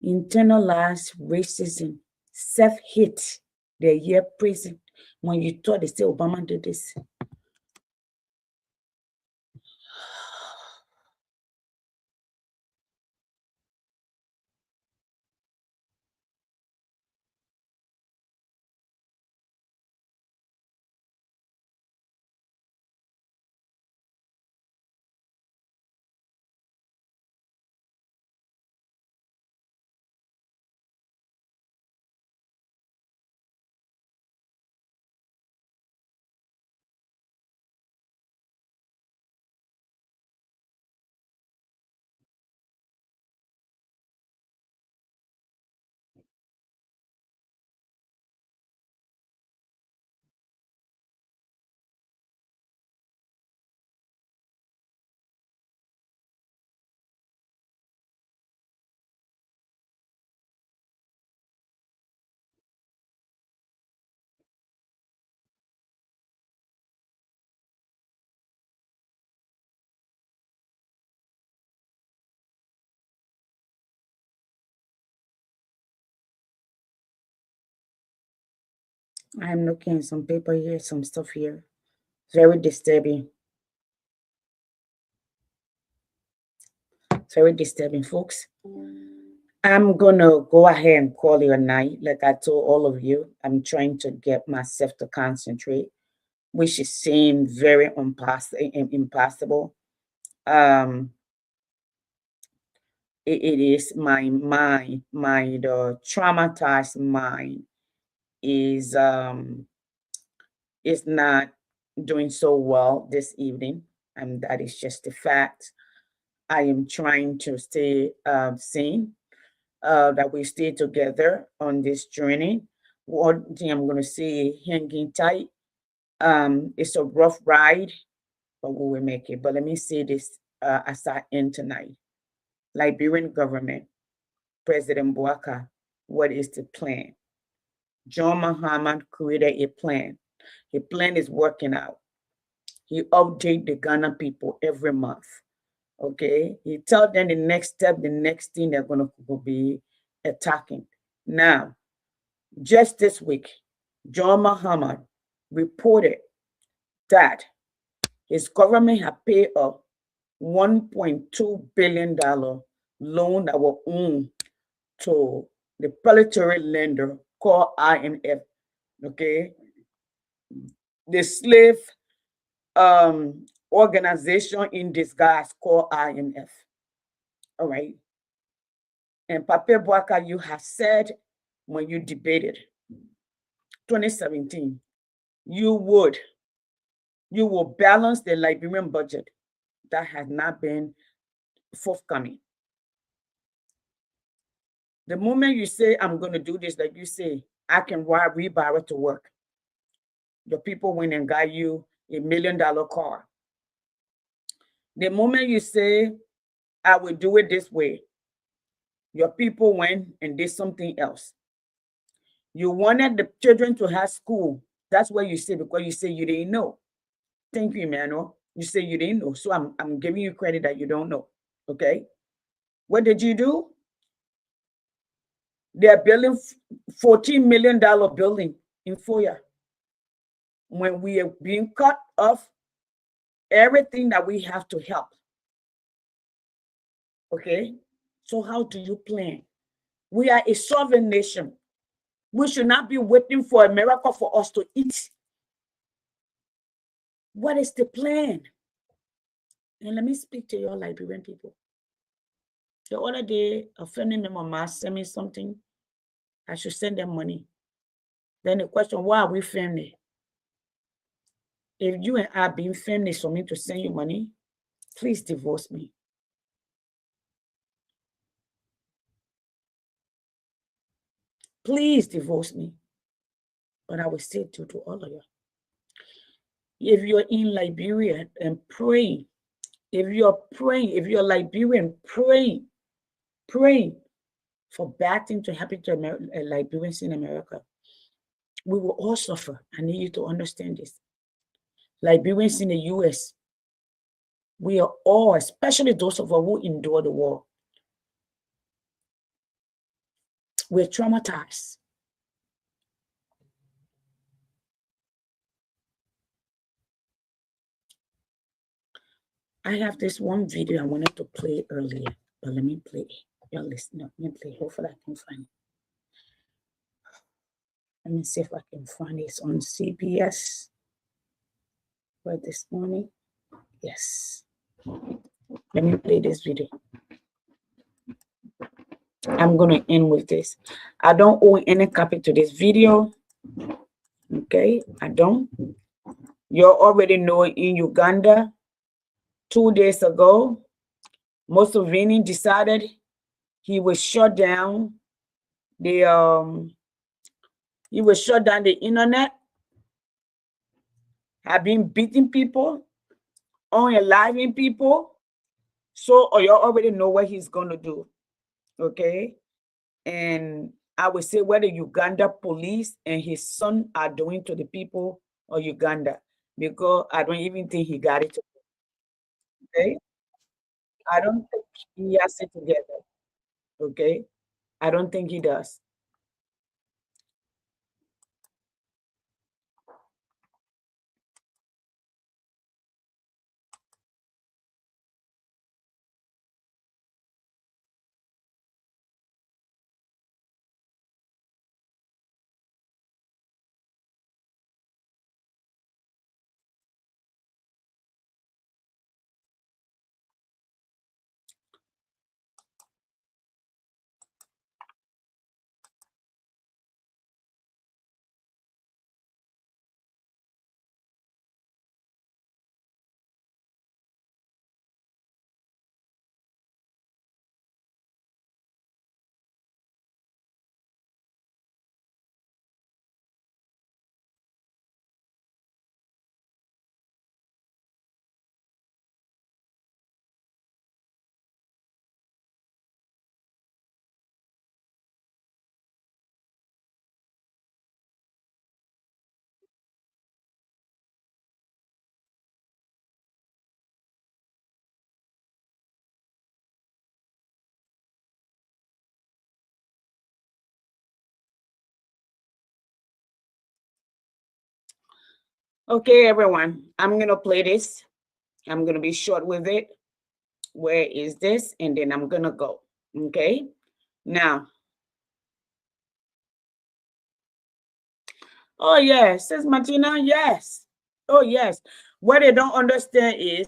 internalize racism, self-hate, their year prison. When you thought they say Obama did this. I'm looking at some paper here, some stuff here. Very disturbing. Very disturbing, folks. I'm gonna go ahead and call it a night. Like I told all of you, I'm trying to get myself to concentrate, which is seem very impossible. Um, it is my mind, the traumatized mind is not doing so well this evening, and that is just a fact. I am trying to stay sane, that we stay together on this journey. One thing I'm going to say, hanging tight. It's a rough ride, but we will make it. But let me say this as I end tonight. Liberian government, President Bouaka, what is the plan? John Mahama created a plan. The plan is working out. He update the Ghana people every month. Okay, he tell them the next step, the next thing they're gonna be attacking. Now, just this week, John Mahama reported that his government had paid a $1.2 billion loan that was owed to the predatory lender called IMF. Okay, the slave organization in disguise called IMF. All right. And Pape Bouaka, you have said when you debated 2017, you will balance the Liberian budget. That has not been forthcoming. The moment you say, I'm going to do this, like you say, I can ride rebar to work. The people went and got you $1 million car. The moment you say, I will do it this way, your people went and did something else. You wanted the children to have school. That's what you say, because you say you didn't know. Thank you, Emmanuel. You say you didn't know. So I'm giving you credit that you don't know. Okay. What did you do? They're building $14 million building in Foya. When we are being cut off everything that we have to help. Okay. So how do you plan? We are a sovereign nation. We should not be waiting for a miracle for us to eat. What is the plan? And let me speak to your Liberian people. The other day, a family member of mine sent me something. I should send them money. Then the question, why are we family? If you and I being family for me to send you money, please divorce me. Please divorce me. But I will say to all of you, if you're in Liberia and praying, if you're Liberian, praying for bad things to happen to Liberians in America, we will all suffer. I need you to understand this. Liberians in the US, we are all, especially those of us who endure the war, we're traumatized. I have this one video I wanted to play earlier, but let me play it. Y'all listen, let me play. Hopefully I can find it. Let me see if I can find it. It's on CBS. Right this morning. Yes. Let me play this video. I'm going to end with this. I don't own any copy to this video. Okay, I don't. You already know in Uganda, 2 days ago, Museveni decided he would shut down the internet. Have been beating people, unaliving people. So you already know what he's going to do. Okay. And I would say what the Uganda police and his son are doing to the people of Uganda, because I don't even think he got it. Okay. I don't think he has it together. Okay. I don't think he does. Okay, everyone, I'm going to play this. I'm going to be short with it. Where is this? And then I'm going to go. Okay. Now, oh, yes, says Martina. Yes. Oh, yes. What they don't understand is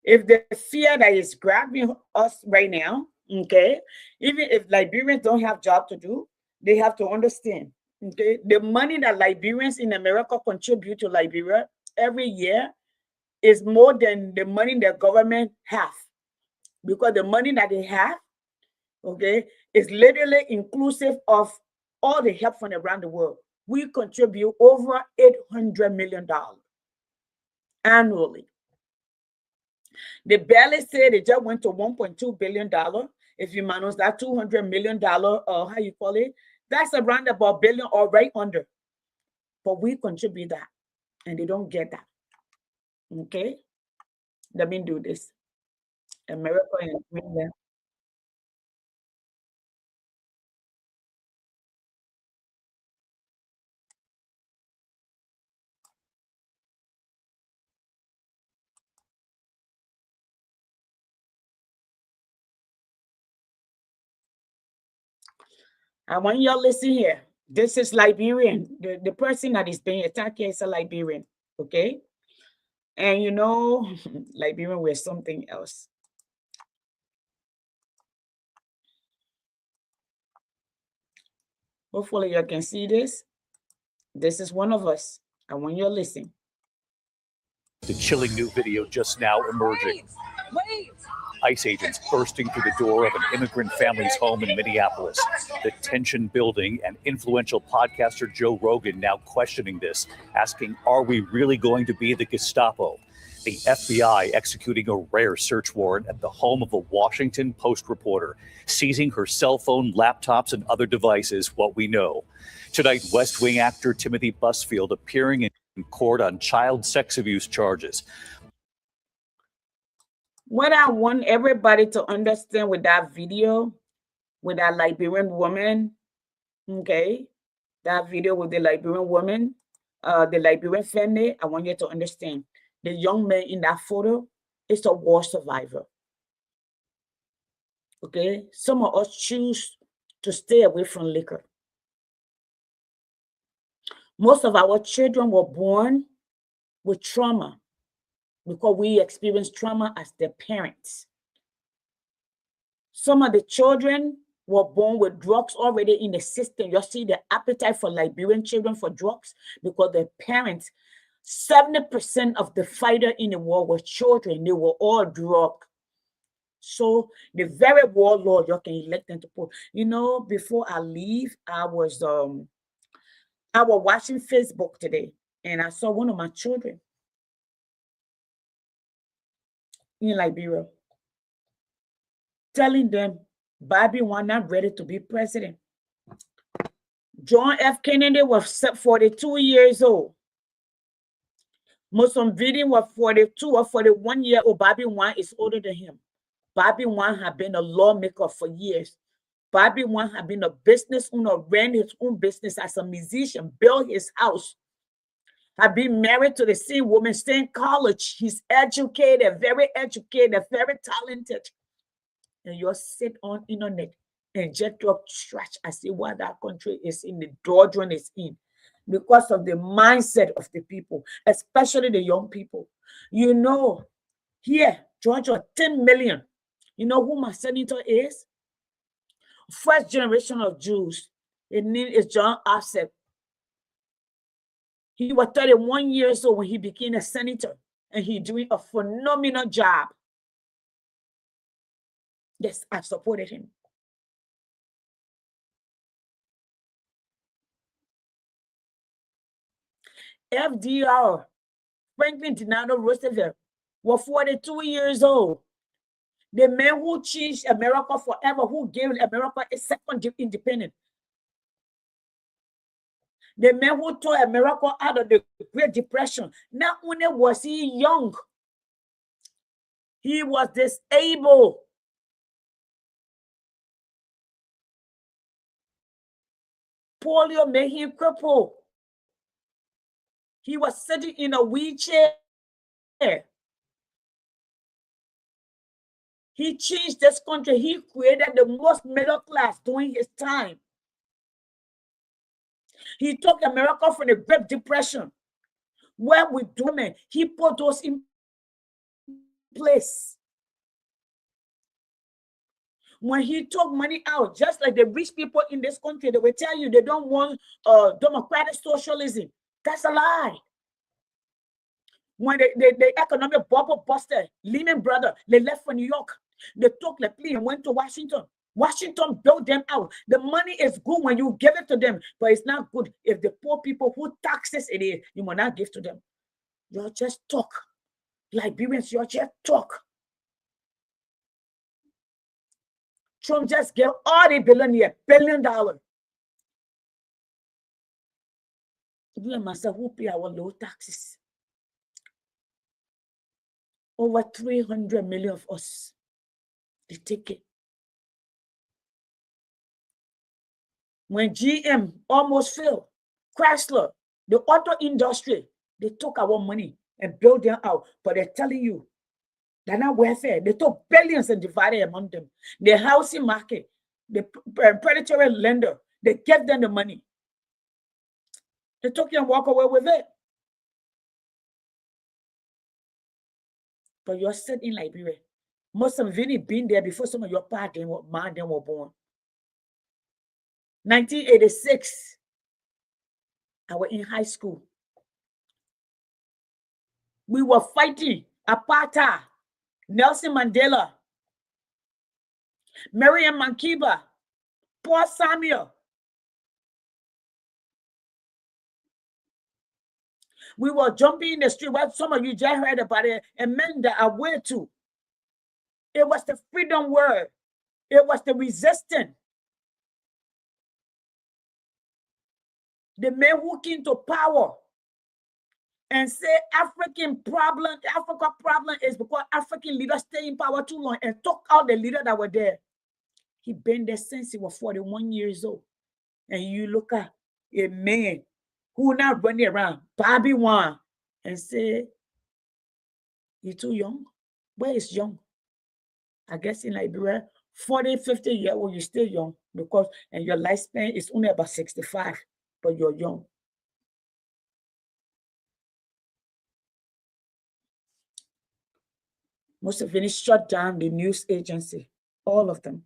if the fear that is grabbing us right now, okay, even if Liberians don't have job to do, they have to understand, okay, the money that Liberians in America contribute to Liberia every year is more than the money the government have, because the money that they have, okay, is literally inclusive of all the help from around the world. We contribute over $800 million annually. They barely say they just went to $1.2 billion. If you minus that $200 million, how you call it, that's around about billion or right under. But we contribute that, and they don't get that. Okay, let me do this. America and Greenland. I want y'all listen here. This is Liberian. The person that is being attacked here is a Liberian. Okay. And you know, Liberian were something else. Hopefully you can see this. This is one of us. I want you to listen. The chilling new video just now emerging. Wait. ICE agents bursting through the door of an immigrant family's home in Minneapolis. The tension building, and influential podcaster Joe Rogan now questioning this, asking, are we really going to be the Gestapo? The FBI executing a rare search warrant at the home of a Washington Post reporter, seizing her cell phone, laptops, and other devices, what we know. Tonight, West Wing actor Timothy Busfield appearing in court on child sex abuse charges. What I want everybody to understand with that video, with that Liberian woman, okay, that video with the Liberian woman, the Liberian family, I want you to understand the young man in that photo is a war survivor. Okay, some of us choose to stay away from liquor. Most of our children were born with trauma because we experienced trauma as their parents. Some of the children were born with drugs already in the system. You see the appetite for Liberian children for drugs because their parents, 70% of the fighters in the war were children. They were all drug. So the very warlord you can elect them to put. You know, before I leave, I was watching Facebook today, and I saw one of my children in Liberia telling them Bobby was not ready to be president. John F. Kennedy was 42 years old. Mussolini was 42 or 41 years old. Bobby Wine is older than him. Bobby Wine had been a lawmaker for years. Bobby Wine had been a business owner, ran his own business as a musician, built his house, had been married to the same woman, stayed in college. He's educated, very talented. And you sit on internet and just drop trash. I see what that country is in, the doldrum is in, because of the mindset of the people, especially the young people. You know, here, Georgia, 10 million. You know who my senator is? First generation of Jews. His name is John Ossoff. He was 31 years old when he became a senator, and he's doing a phenomenal job. Yes, I supported him. FDR, Franklin Delano Roosevelt, was 42 years old. The man who changed America forever, who gave America a second independence. The man who tore America out of the Great Depression. Not only was he young, he was disabled. Polio made him crippled. He was sitting in a wheelchair. He changed this country. He created the most middle class during his time. He took America from the Great Depression, where with women, he put those in place. When he took money out, just like the rich people in this country, they will tell you they don't want democratic socialism. That's a lie. When the economic bubble busted, Lehman Brothers, they left for New York. They took the plane and went to Washington. Washington built them out. The money is good when you give it to them, but it's not good if the poor people who taxes it is, you will not give to them. You'll just talk. Liberians, you'll just talk. Trump just gave all the $1 billion. You and myself who pay our low taxes. Over 300 million of us. They take it. When GM almost failed, Chrysler, the auto industry, they took our money and built them out. But they're telling you, they're not welfare. They took billions and divided among them. The housing market, the predatory lender, they gave them the money. They took you and walk away with it. But you're sitting in Liberia. Most of Vinny been there before some of your parents were born. 1986, I was in high school. We were fighting apartheid, Nelson Mandela, Miriam Makeba, Paul Samuel. We were jumping in the street. Well, some of you just heard about it, and men that are way too. It was the freedom word. It was the resistance. The men who came to power and say Africa problem is because African leaders stay in power too long and took out the leaders that were there. He been there since he was 41 years old. And you look at a man who now running around, Bobby Wine, and say, you're too young. Where is young? I guess in Liberia, 40, 50 years old, you're still young because and your lifespan is only about 65, but you're young. Museveni shut down the news agency, all of them.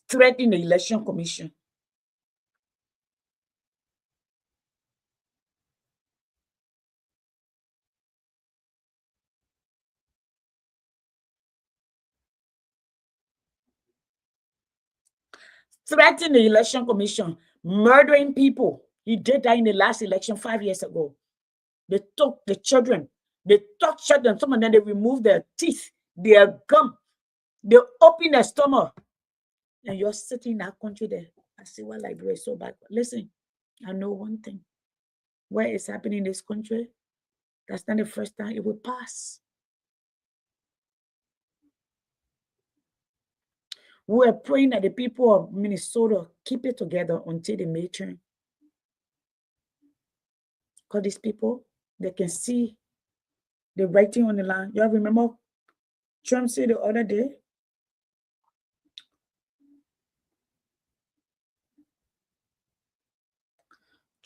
Threatening the election commission. Threatening the election commission, murdering people. He did that in the last election 5 years ago. They took the children. They tortured them. Some of them, they removed their teeth, their gum. They open their stomach. And you're sitting in that country there. I see what Liberia is so bad. Listen, I know one thing. Where it's happening in this country, that's not the first time. It will pass. We're praying that the people of Minnesota keep it together until the midterm. Because these people, they can see the writing on the line. Y'all remember Trump said the other day,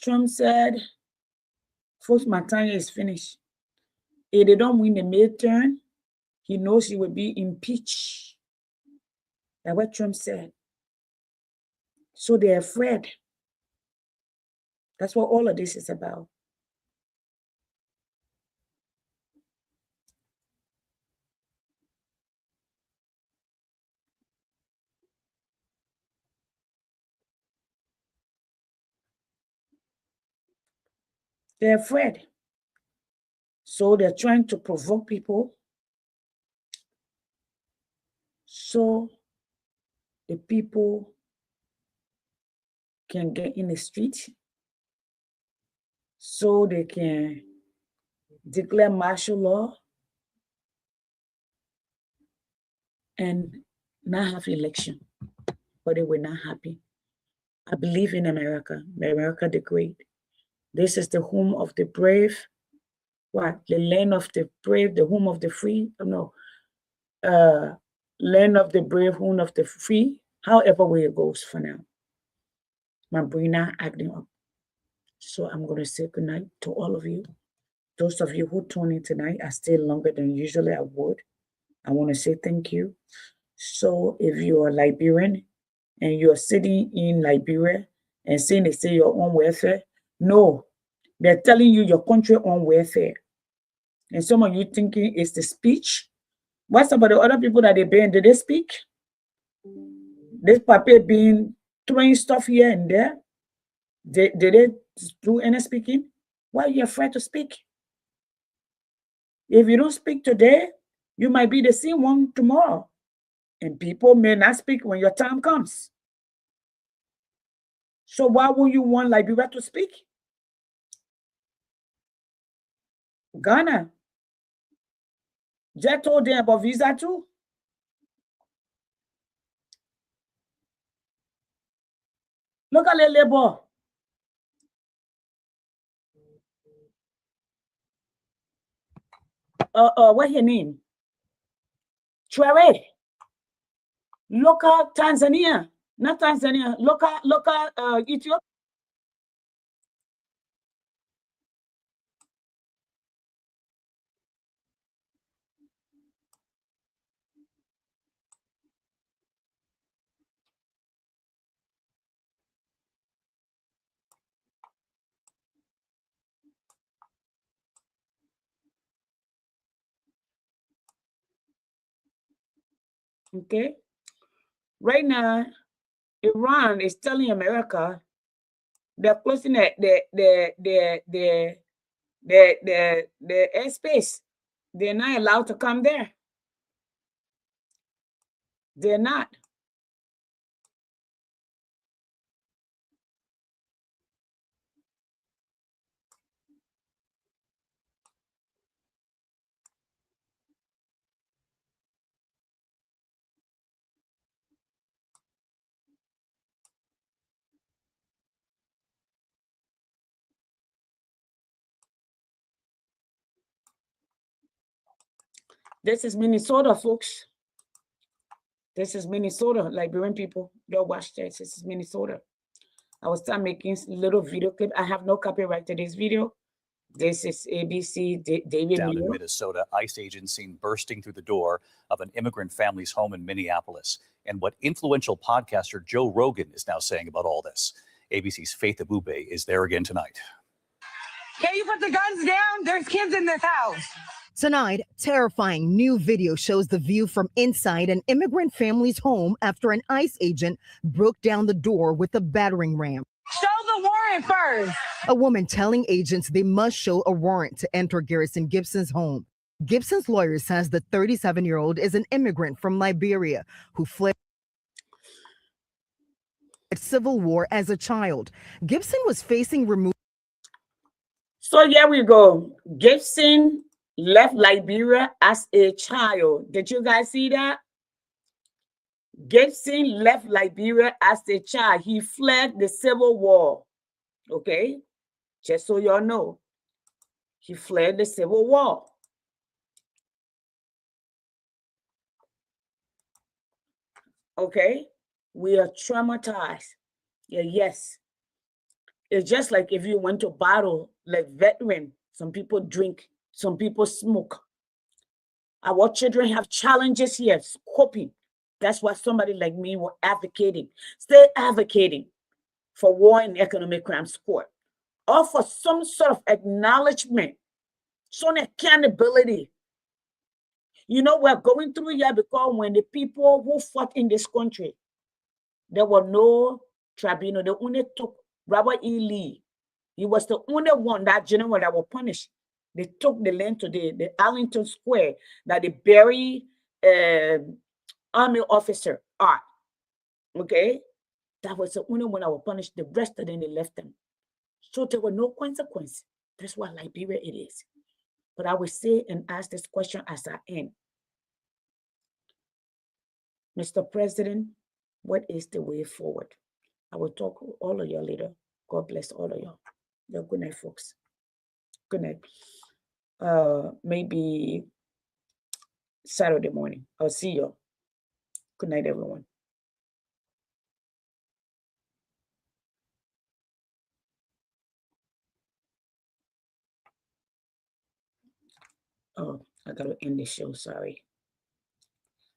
Trump said, folks, my time is finished. If they don't win the midterm, he knows he will be impeached. That's what Trump said. So they're afraid. That's what all of this is about. They're afraid. So they're trying to provoke people. So the people can get in the street. So they can declare martial law and not have election. But they were not happy. I believe in America, America the Great. This is the home of the brave. What? The land of the brave, the home of the free? No. Land of the brave, home of the free. However way it goes for now. My brain not acting up. So I'm going to say goodnight to all of you. Those of you who tuned in tonight, I stayed longer than usually I would. I want to say thank you. So if you are Liberian and you're sitting in Liberia and saying they say your own welfare, no, they're telling you your country on welfare. And some of you thinking it's the speech. What's about the other people that they ban? Did they speak? This paper being throwing stuff here and there. Did they do any speaking? Why are you afraid to speak? If you don't speak today, you might be the same one tomorrow. And people may not speak when your time comes. So why would you want Liberia to speak? Ghana. Just told them about visa too. Look at the labor. What's your name? Traore. Local Tanzania. Not Tanzania. Local Ethiopia. Okay. Right now, Iran is telling America they're closing the airspace. They're not allowed to come there. They're not. This is Minnesota, folks. This is Minnesota. Liberian people, don't watch this. This is Minnesota. I will start making little video clip. I have no copyright to this video. This is ABC David Down Muir. in Minnesota, ICE agents seen bursting through the door of an immigrant family's home in Minneapolis. And what influential podcaster Joe Rogan is now saying about all this. ABC's Faith Abube is there again tonight. Can you put the guns down? There's kids in this house. Tonight, terrifying new video shows the view from inside an immigrant family's home after an ICE agent broke down the door with a battering ram. Show the warrant first. A woman telling agents they must show a warrant to enter Garrison Gibson's home. Gibson's lawyer says the 37-year-old is an immigrant from Liberia who fled civil war as a child. Gibson was facing removal. So here we go. Gibson left Liberia as a child. Did you guys see that? Gibson left Liberia as a child. He fled the Civil War. Okay? Just so y'all know. He fled the Civil War. Okay? We are traumatized. Yeah, yes. It's just like if you went to battle, like veteran, some people drink, some people smoke. Our children have challenges here, coping. That's why somebody like me were advocating, stay advocating for war and economic crimes court, or for some sort of acknowledgement, some accountability. You know, we're going through here because when the people who fought in this country, there were no tribunal. They only took Robert E. Lee. He was the only one, that general, that was punished. They took the land to the Arlington Square that they bury army officer are. Okay? That was the only one that was punished. The rest of them, they left them. So there were no consequence. That's what Liberia it is. But I will say and ask this question as I end. Mr. President, what is the way forward? I will talk to all of y'all later. God bless all of y'all. Yeah, good night, folks. Good night. Maybe Saturday morning. I'll see you. Good night, everyone. Oh, I gotta end the show. Sorry.